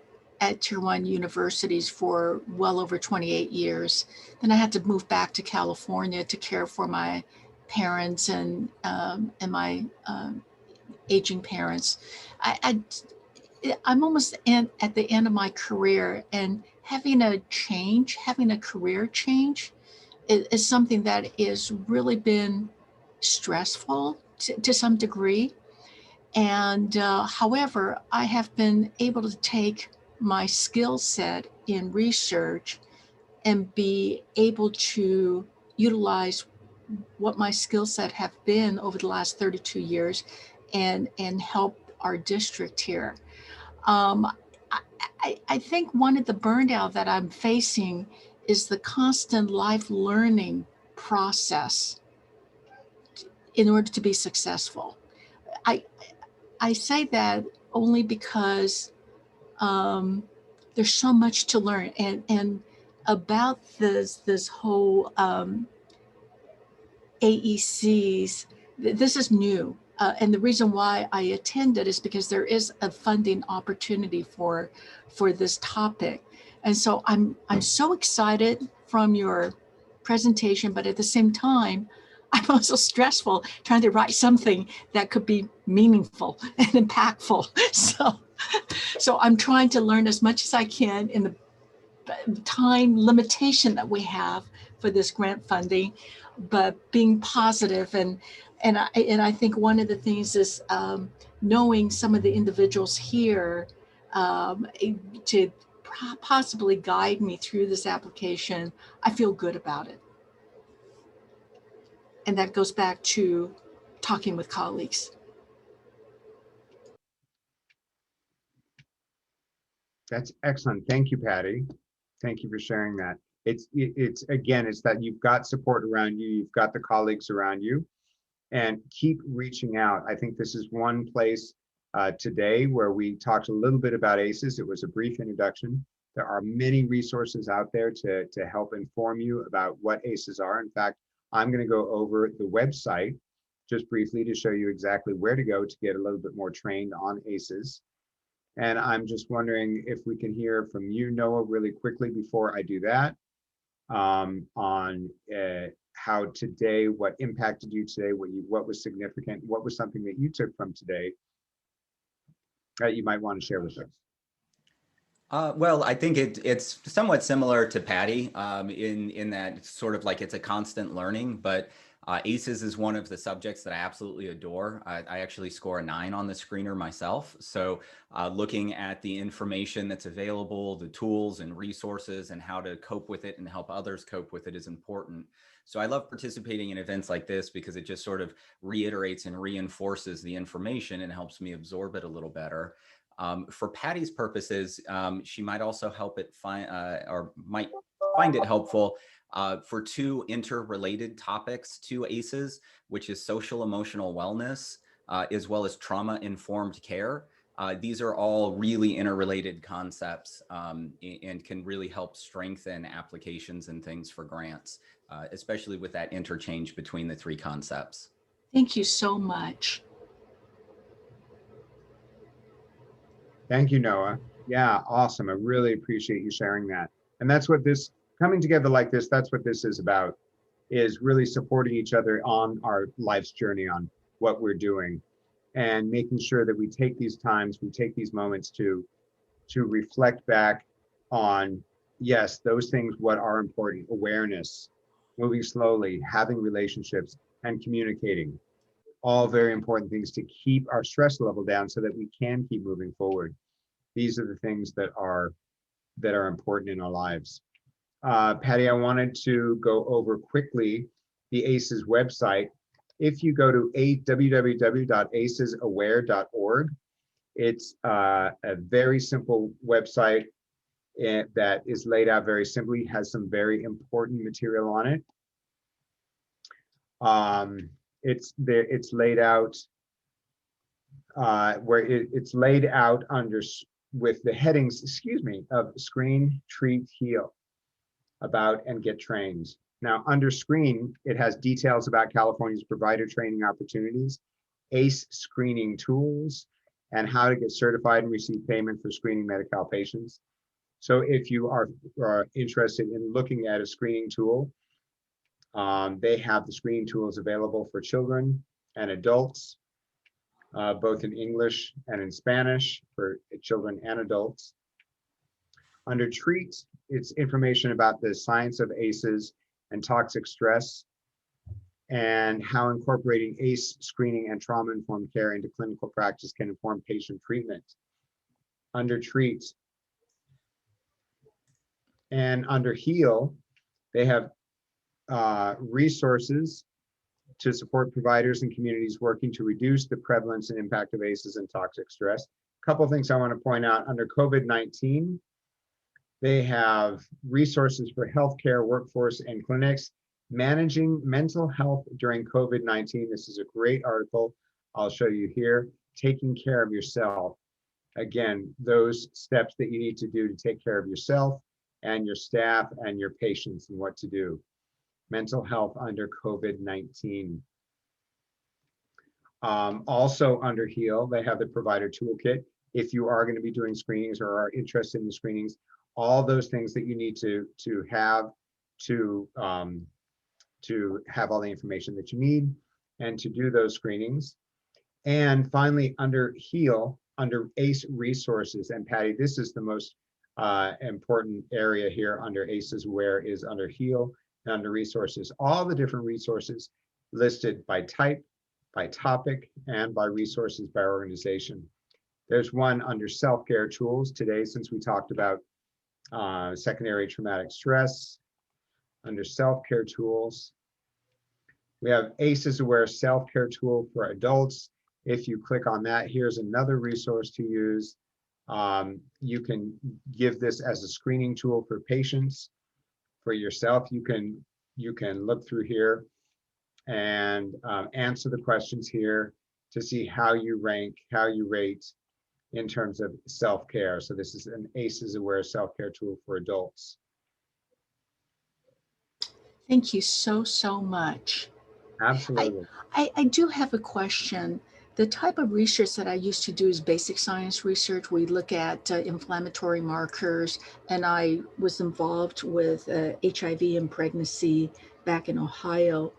Speaker 6: universities for well over 28 years. Then I had to move back to California to care for my parents and my aging parents. I'm almost at the end of my career, and having a career change is something that has really been stressful to some degree. And however, I have been able to take my skill set in research and be able to utilize what my skill set have been over the last 32 years and help our district here. I think one of the burnout that I'm facing is the constant life learning process in order to be successful. I say that only because there's so much to learn, and about this whole AECs, this is new. and the reason why I attended is because there is a funding opportunity for this topic. And so I'm so excited from your presentation, but at the same time, I'm also stressful trying to write something that could be meaningful and impactful. So I'm trying to learn as much as I can in the time limitation that we have for this grant funding, but being positive. And I think one of the things is knowing some of the individuals here to possibly guide me through this application. I feel good about it. And that goes back to talking with colleagues.
Speaker 4: That's excellent. Thank you, Patty. Thank you for sharing that. It's again, it's that you've got support around you, you've got the colleagues around you, and keep reaching out. I think this is one place today where we talked a little bit about ACEs. It was a brief introduction. There are many resources out there to help inform you about what ACEs are. In fact, I'm going to go over the website just briefly to show you exactly where to go to get a little bit more trained on ACEs. And I'm just wondering if we can hear from you, Noah, really quickly before I do that, on how today, what impacted you today, what was significant, what was something that you took from today that you might want to share with us.
Speaker 5: Well, I think it's somewhat similar to Patty in that it's sort of like it's a constant learning, but ACEs is one of the subjects that I absolutely adore. I actually score a 9 on the screener myself. So looking at the information that's available, the tools and resources and how to cope with it and help others cope with it is important. So I love participating in events like this because it just sort of reiterates and reinforces the information and helps me absorb it a little better. For Patty's purposes, she might also help it might find it helpful for 2 interrelated topics to ACEs, which is social emotional wellness, as well as trauma-informed care. These are all really interrelated concepts and can really help strengthen applications and things for grants, especially with that interchange between the 3 concepts.
Speaker 6: Thank you so much.
Speaker 4: Thank you, Noah. Yeah, awesome. I really appreciate you sharing that. And that's what this, coming together like this, that's what this is about, is really supporting each other on our life's journey, on what we're doing, and making sure that we take these times, we take these moments to reflect back on, yes, those things, what are important: awareness, moving slowly, having relationships, and communicating. All very important things to keep our stress level down so that we can keep moving forward. These are the things that are important in our lives. Patty, I wanted to go over quickly the ACEs website. If you go to www.acesaware.org, it's a very simple website that is laid out very simply, has some very important material on it. It's laid out where it's laid out under with the headings, of screen, treat, heal, about, and get trained. Now, under screen, it has details about California's provider training opportunities, ACE screening tools, and how to get certified and receive payment for screening Medi-Cal patients. So if you are interested in looking at a screening tool, they have the screening tools available for children and adults, both in English and in Spanish for children and adults. Under treat, it's information about the science of ACEs and toxic stress, and how incorporating ACE screening and trauma-informed care into clinical practice can inform patient treatment. Under treat and under heal, they have resources to support providers and communities working to reduce the prevalence and impact of ACEs and toxic stress. A couple of things I want to point out. Under COVID-19, they have resources for healthcare workforce and clinics, managing mental health during COVID-19. This is a great article. I'll show you here. Taking care of yourself. Again, those steps that you need to do to take care of yourself and your staff and your patients, and what to do. Mental health under COVID-19. Also under HEAL, they have the provider toolkit. If you are going to be doing screenings or are interested in the screenings, all those things that you need to have to have all the information that you need and to do those screenings. And finally, under HEAL, under ACE resources, and Patty, this is the most important area here under ACEs, where is under HEAL and under resources, all the different resources listed by type, by topic, and by resources by organization. There's one under self-care tools today, since we talked about secondary traumatic stress. Under self-care tools, we have ACEs Aware self-care tool for adults. If you click on that, here's another resource to use. You can give this as a screening tool for patients. For yourself, you can look through here and answer the questions here to see how you rank, how you rate in terms of self-care. So this is an ACEs Aware self-care tool for adults.
Speaker 6: Thank you so much.
Speaker 4: Absolutely.
Speaker 6: I do have a question. The type of research that I used to do is basic science research. We look at inflammatory markers, and I was involved with HIV and pregnancy back in Ohio.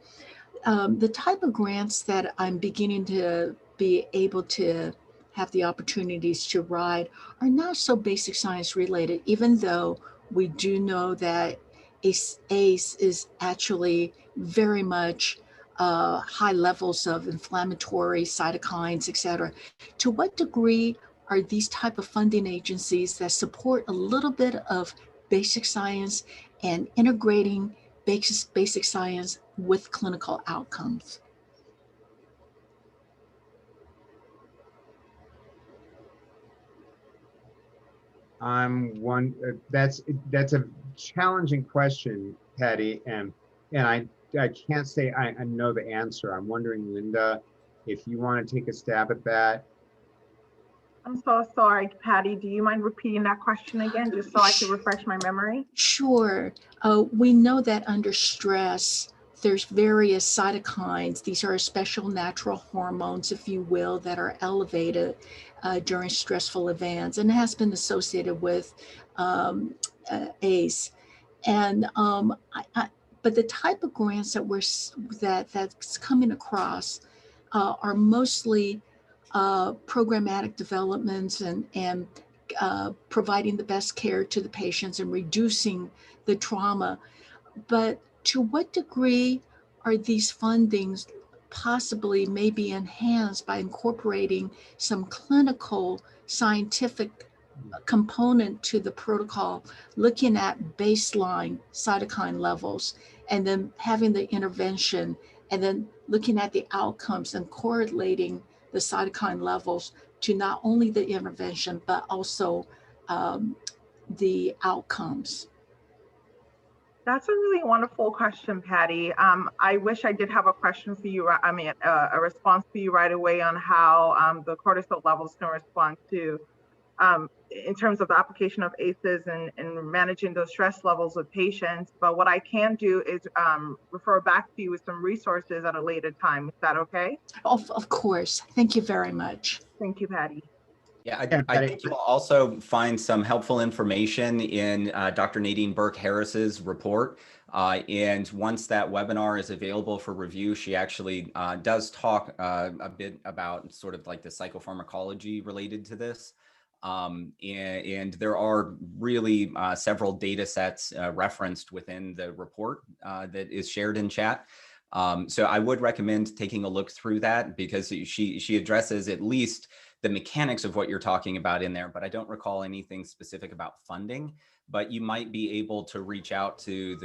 Speaker 6: The type of grants that I'm beginning to be able to have the opportunities to write are not so basic science related, even though we do know that ACE is actually very much high levels of inflammatory cytokines, et cetera. To what degree are these type of funding agencies that support a little bit of basic science and integrating basic science with clinical outcomes?
Speaker 4: That's a challenging question, Patty, and I can't say I know the answer. I'm wondering, Linda, if you want to take a stab at that.
Speaker 1: I'm so sorry, Patty. Do you mind repeating that question again, just so I can refresh my memory?
Speaker 6: Sure. We know that under stress, there's various cytokines. These are special natural hormones, if you will, that are elevated during stressful events, and it has been associated with ACE. And but the type of grants that's coming across are mostly programmatic developments and providing the best care to the patients and reducing the trauma. But to what degree are these fundings possibly maybe enhanced by incorporating some clinical scientific component to the protocol, looking at baseline cytokine levels and then having the intervention and then looking at the outcomes and correlating the cytokine levels to not only the intervention, but also the outcomes?
Speaker 1: That's a really wonderful question, Patty. I wish I did have a question for you. I mean, a response for you right away on how the cortisol levels can respond to, in terms of the application of ACEs and managing those stress levels with patients. But what I can do is refer back to you with some resources at a later time. Is that okay?
Speaker 6: Of course. Thank you very much.
Speaker 1: Thank you, Patty.
Speaker 5: Yeah, I think you'll also find some helpful information in Dr. Nadine Burke-Harris's report. And once that webinar is available for review, she actually does talk a bit about sort of like the psychopharmacology related to this. And there are really several data sets referenced within the report that is shared in chat. So I would recommend taking a look through that, because she addresses at least the mechanics of what you're talking about in there, but I don't recall anything specific about funding. But you might be able to reach out to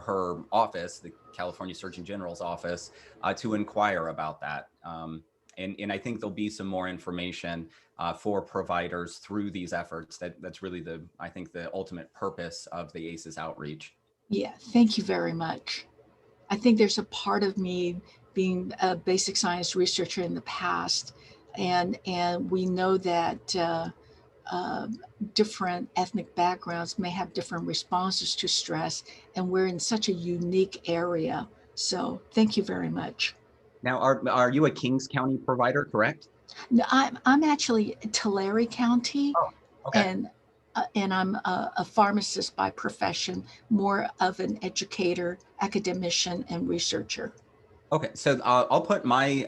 Speaker 5: her office, the California Surgeon General's office, to inquire about that. And I think there'll be some more information for providers through these efforts. That's really I think the ultimate purpose of the ACEs outreach.
Speaker 6: Yeah, thank you very much. I think there's a part of me being a basic science researcher in the past, and we know that different ethnic backgrounds may have different responses to stress, and we're in such a unique area. So thank you very much.
Speaker 5: Now, are you a Kings County provider, correct?
Speaker 6: No, I'm actually Tulare County,
Speaker 5: Oh, okay.
Speaker 6: and I'm a pharmacist by profession, more of an educator, academician, and researcher.
Speaker 5: Okay, so I'll put my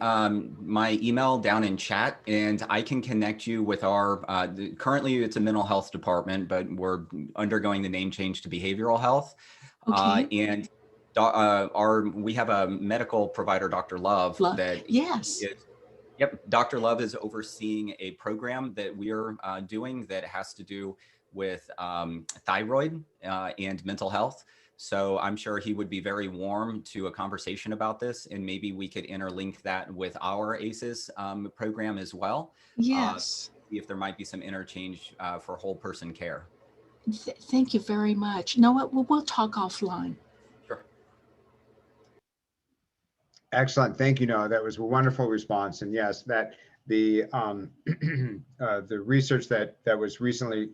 Speaker 5: my email down in chat, and I can connect you with our. Currently, it's a mental health department, but we're undergoing the name change to behavioral health.
Speaker 6: Okay.
Speaker 5: And we have a medical provider, Dr. Love,
Speaker 6: Love.
Speaker 5: that
Speaker 6: Yes.
Speaker 5: is. Yep, Dr. Love is overseeing a program that we're doing that has to do with thyroid and mental health. So I'm sure he would be very warm to a conversation about this, and maybe we could interlink that with our ACEs program as well.
Speaker 6: Yes.
Speaker 5: See if there might be some interchange for whole person care.
Speaker 6: Thank you very much. No, we'll talk offline.
Speaker 5: Sure.
Speaker 4: Excellent. Thank you, Noah. That was a wonderful response. And yes, that the the research that was recently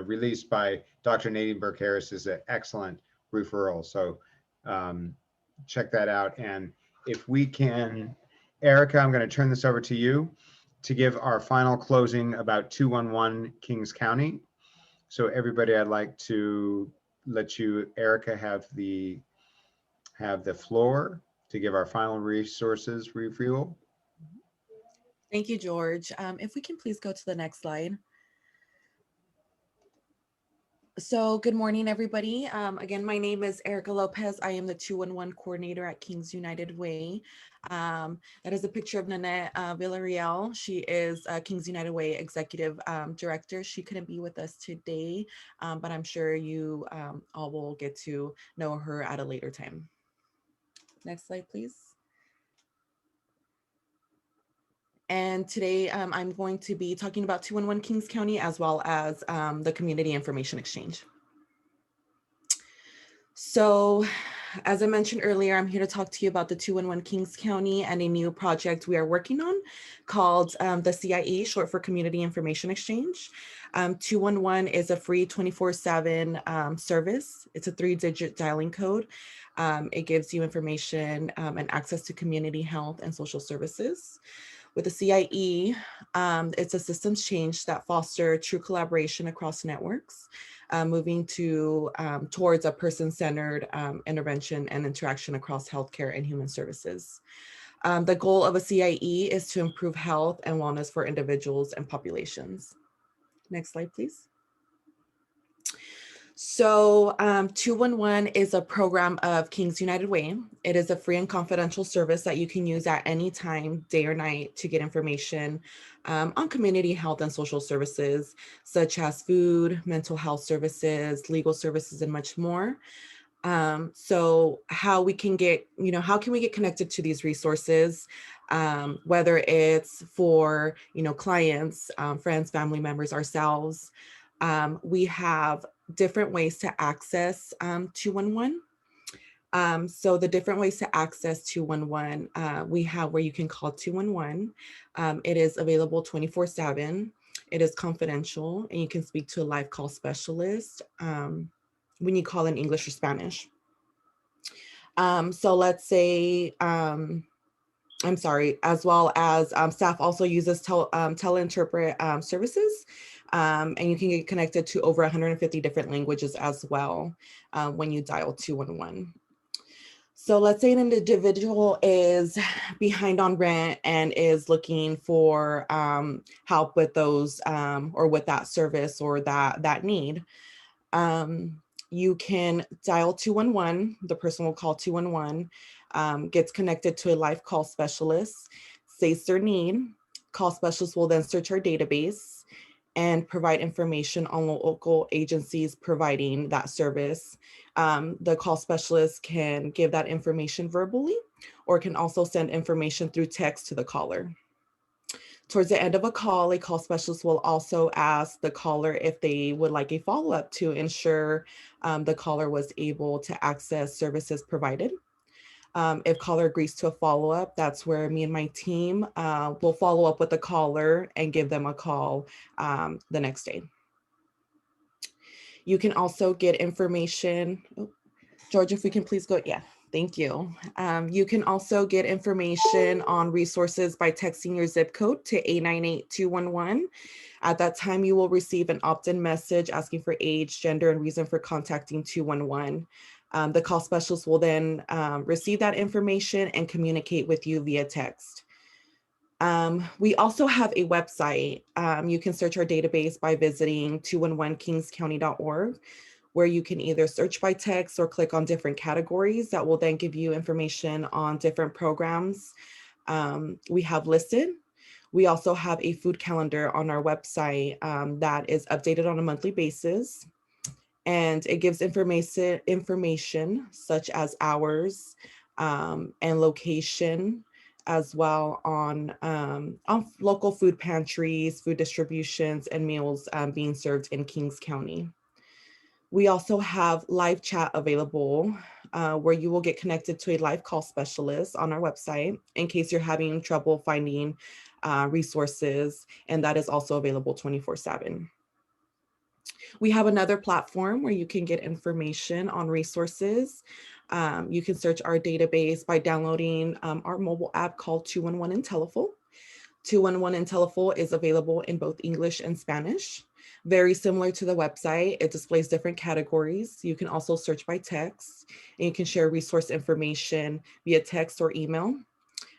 Speaker 4: released by Dr. Nadine Burke-Harris is an excellent referral. So check that out. And if we can, Erica, I'm going to turn this over to you to give our final closing about 211 Kings County. So everybody, I'd like to let you, Erica, have the floor to give our final resources refuel.
Speaker 2: Thank you, George. If we can please go to the next slide. So good morning, everybody. Again, my name is Erica Lopez. I am the 211 coordinator at Kings United Way. That is a picture of Nanette Villarreal. She is Kings United Way Executive Director. She couldn't be with us today, but I'm sure you all will get to know her at a later time. Next slide, please. And today I'm going to be talking about 211 Kings County as well as the Community Information Exchange. So as I mentioned earlier, I'm here to talk to you about the 211 Kings County and a new project we are working on called the CIE, short for Community Information Exchange. 211 is a free 24/7 service. It's a 3-digit dialing code. It gives you information and access to community health and social services. With the CIE, it's a systems change that foster true collaboration across networks, moving towards a person-centered intervention and interaction across healthcare and human services. The goal of a CIE is to improve health and wellness for individuals and populations. Next slide, please. So 211 is a program of Kings United Way. It is a free and confidential service that you can use at any time, day or night, to get information on community health and social services, such as food, mental health services, legal services, and much more. So how can we get connected to these resources, whether it's for, clients, friends, family members, ourselves. We have different ways to access 211. So the different ways to access 211, we have where you can call 211. It is available 24/7. It is confidential, and you can speak to a live call specialist when you call in English or Spanish. So let's say, I'm sorry, as well as staff also uses teleinterpret services, and you can get connected to over 150 different languages as well when you dial 211. So let's say an individual is behind on rent and is looking for help with those or with that service or that need. You can dial 211, the person will call 211, gets connected to a live call specialist, states their need. Call specialist will then search our database and provide information on local agencies providing that service. The call specialist can give that information verbally or can also send information through text to the caller. Towards the end of a call specialist will also ask the caller if they would like a follow-up to ensure the caller was able to access services provided. If caller agrees to a follow-up, that's where me and my team will follow up with the caller and give them a call the next day. You can also get information. Oh, George, if we can please go. Yeah, Thank you. You can also get information on resources by texting your zip code to 898211. At that time, you will receive an opt-in message asking for age, gender, and reason for contacting 211. The call specialist will then receive that information and communicate with you via text. We also have a website. You can search our database by visiting 211kingscounty.org, where you can either search by text or click on different categories that will then give you information on different programs we have listed. We also have a food calendar on our website that is updated on a monthly basis. And it gives information such as hours and location, as well on local food pantries, food distributions, and meals being served in Kings County. We also have live chat available where you will get connected to a live call specialist on our website in case you're having trouble finding resources, and that is also available 24/7. We have another platform where you can get information on resources. You can search our database by downloading our mobile app called 211 IntelliFull. 211 IntelliFull is available in both English and Spanish. Very similar to the website, it displays different categories. You can also search by text, and you can share resource information via text or email,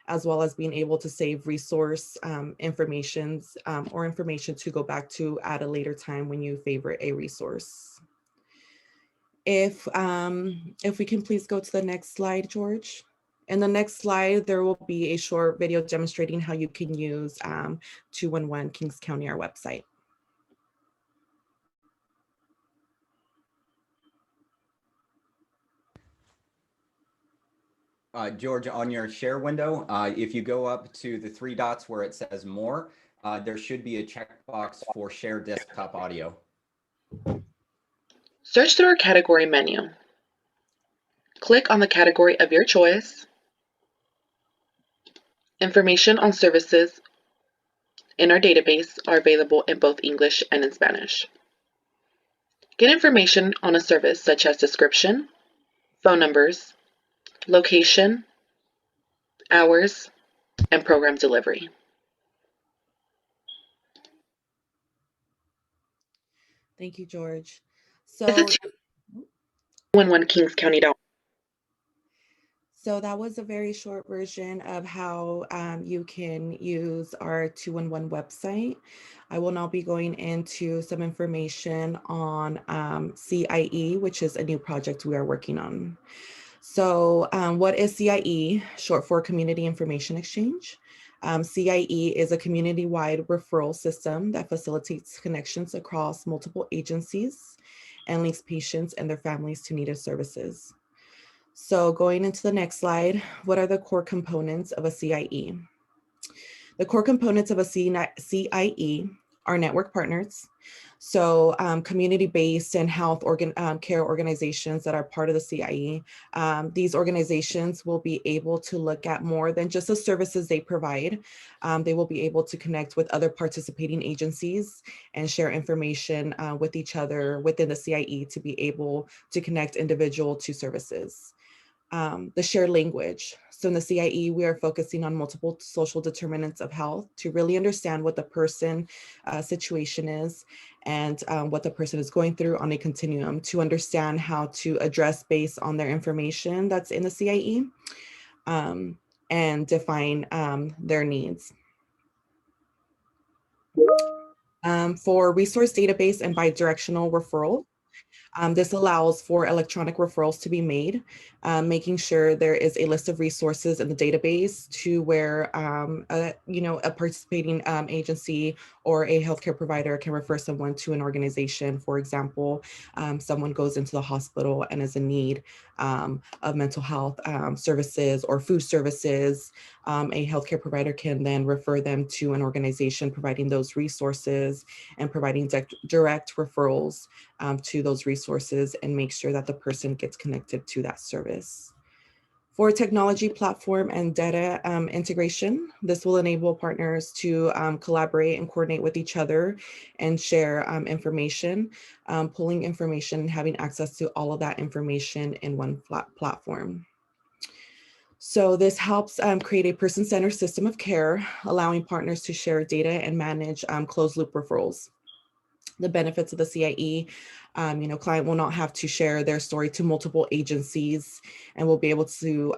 Speaker 2: as well as being able to save resource information to go back to at a later time when you favorite a resource. If we can please go to the next slide, George. In the next slide, there will be a short video demonstrating how you can use 211 Kings County, our website.
Speaker 5: George, on your share window, if you go up to the three dots where it says more, there should be a checkbox for share desktop audio.
Speaker 7: Search through our category menu. Click on the category of your choice. Information on services in our database are available in both English and in Spanish. Get information on a service such as description, phone numbers, location, hours, and program delivery.
Speaker 2: Thank you, George.
Speaker 7: Visit 211kingscounty.org.
Speaker 2: So that was a very short version of how you can use our 211 website. I will now be going into some information on CIE, which is a new project we are working on. So what is CIE? Short for Community Information Exchange. CIE is a community-wide referral system that facilitates connections across multiple agencies and links patients and their families to needed services. So going into the next slide, what are the core components of a CIE? The core components of a CIE are network partners. So community-based and health care organizations that are part of the CIE. These organizations will be able to look at more than just the services they provide. They will be able to connect with other participating agencies and share information with each other within the CIE to be able to connect individual to services. The shared language. So in the CIE, we are focusing on multiple social determinants of health to really understand what the person situation is and what the person is going through on a continuum, to understand how to address based on their information that's in the CIE and define their needs. For resource database and bidirectional referral, this allows for electronic referrals to be made, making sure there is a list of resources in the database to where a participating agency or a healthcare provider can refer someone to an organization. For example, someone goes into the hospital and is in need of mental health services or food services. A healthcare provider can then refer them to an organization providing those resources and providing direct referrals to those resources and make sure that the person gets connected to that service. For technology platform and data integration, this will enable partners to collaborate and coordinate with each other and share information, pulling information and having access to all of that information in one platform. So this helps create a person-centered system of care, allowing partners to share data and manage closed-loop referrals. The benefits of the CIE, client will not have to share their story to multiple agencies and will be able to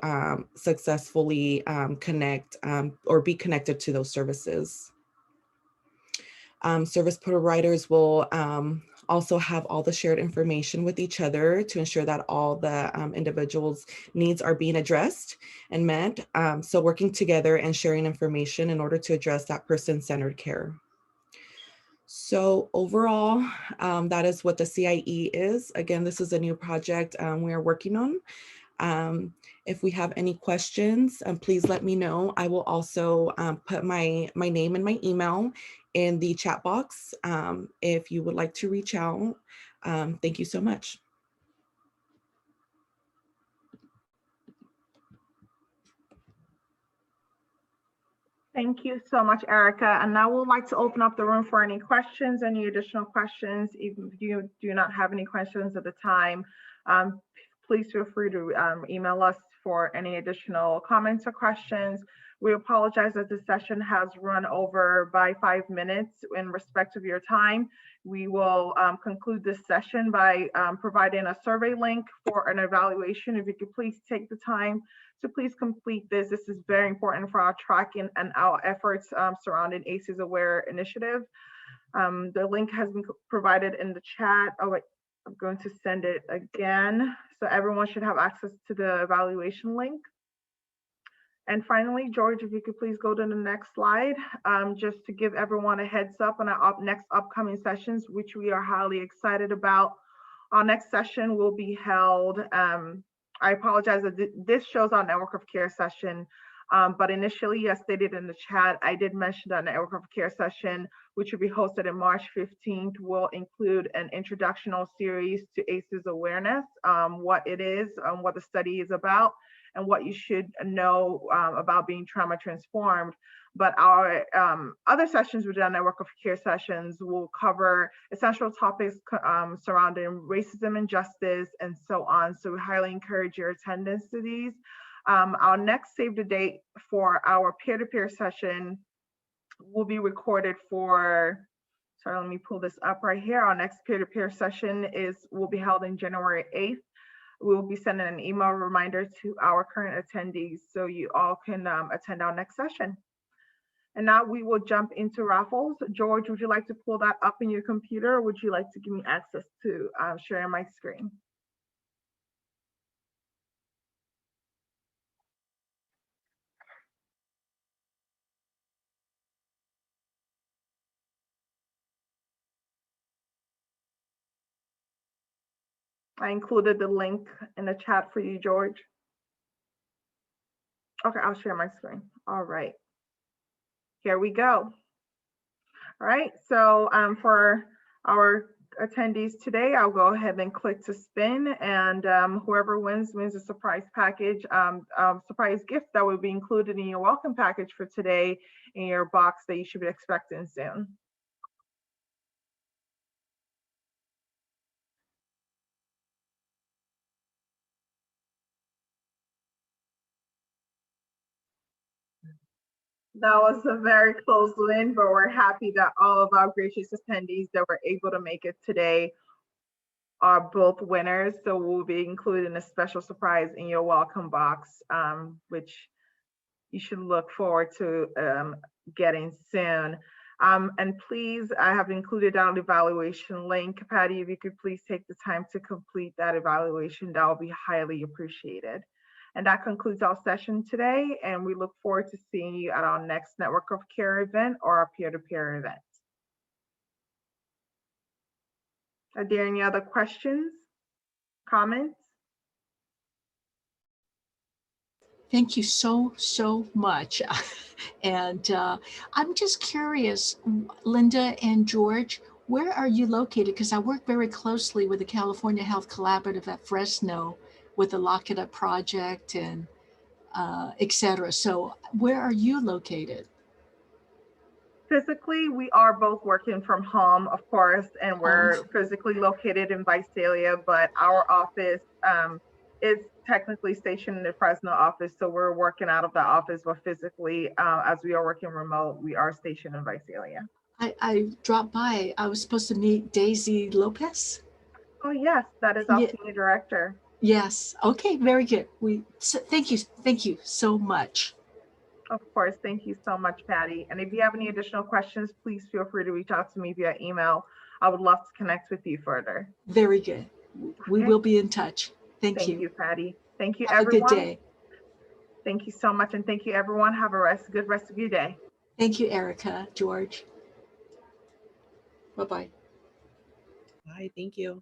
Speaker 2: successfully connect or be connected to those services. Service providers will also have all the shared information with each other to ensure that all the individuals' needs are being addressed and met. So working together and sharing information in order to address that person-centered care. So overall, that is what the CIE is. Again, this is a new project we are working on. If we have any questions, please let me know. I will also put my name and my email in the chat box if you would like to reach out. Thank you so much.
Speaker 1: Thank you so much, Erica. And now we'd like to open up the room for any questions, any additional questions. If you do not have any questions at the time, please feel free to email us for any additional comments or questions. We apologize that this session has run over by 5 minutes in respect of your time. We will conclude this session by providing a survey link for an evaluation. If you could please take the time to please complete this. This is very important for our tracking and our efforts surrounding ACEs Aware initiative. The link has been provided in the chat. Oh, wait, I'm going to send it again. So everyone should have access to the evaluation link. And finally, George, if you could please go to the next slide, just to give everyone a heads up on our next upcoming sessions, which we are highly excited about. Our next session will be held, I apologize that this shows our network of care session, but initially, as stated in the chat, I did mention that network of care session, which will be hosted on March 15th, will include an introductional series to ACEs awareness, what it is, what the study is about, and what you should know about being trauma transformed. But our other sessions within our network of care sessions will cover essential topics surrounding racism and justice and so on. So we highly encourage your attendance to these. Our next save the date for our peer-to-peer session will be recorded for, sorry, let me pull this up right here. Our next peer-to-peer session will be held in January 8th. We will be sending an email reminder to our current attendees so you all can attend our next session. And now we will jump into raffles. George, would you like to pull that up in your computer, or would you like to give me access to sharing my screen? I included the link in the chat for you, George. Okay, I'll share my screen. All right, here we go. All right, so for our attendees today, I'll go ahead and click to spin, and whoever wins a surprise package, surprise gift that will be included in your welcome package for today in your box that you should be expecting soon. That was a very close win, but we're happy that all of our gracious attendees that were able to make it today are both winners. So we'll be including a special surprise in your welcome box, which you should look forward to getting soon. And please, I have included our evaluation link. Patty, if you could please take the time to complete that evaluation, that will be highly appreciated. And that concludes our session today, and we look forward to seeing you at our next Network of Care event or our peer-to-peer event. Are there any other questions, comments?
Speaker 6: Thank you so much. And I'm just curious, Linda and George, where are you located? Because I work very closely with the California Health Collaborative at Fresno with the Lock It Up project and et cetera. So where are you located?
Speaker 1: Physically, we are both working from home, of course, and we're physically located in Visalia, but our office is technically stationed in the Fresno office, so we're working out of the office, but physically, as we are working remote, we are stationed in Visalia.
Speaker 6: I dropped by. I was supposed to meet Daisy Lopez.
Speaker 1: Oh yes, that is our
Speaker 6: Yeah.
Speaker 1: senior director.
Speaker 6: Yes. Okay. Very good. Thank you. Thank you so much.
Speaker 1: Of course, thank you so much, Patty. And if you have any additional questions, please feel free to reach out to me via email. I would love to connect with you further.
Speaker 6: Very good. We
Speaker 1: Okay.
Speaker 6: will be in touch. Thank
Speaker 1: Thank
Speaker 6: you.
Speaker 1: you, Patty. Thank you,
Speaker 6: Have
Speaker 1: everyone.
Speaker 6: a good day.
Speaker 1: Thank you so much, and thank you, everyone. Have a good rest of your day.
Speaker 6: Thank you, Erica, George. Bye-bye.
Speaker 2: Bye. Thank you.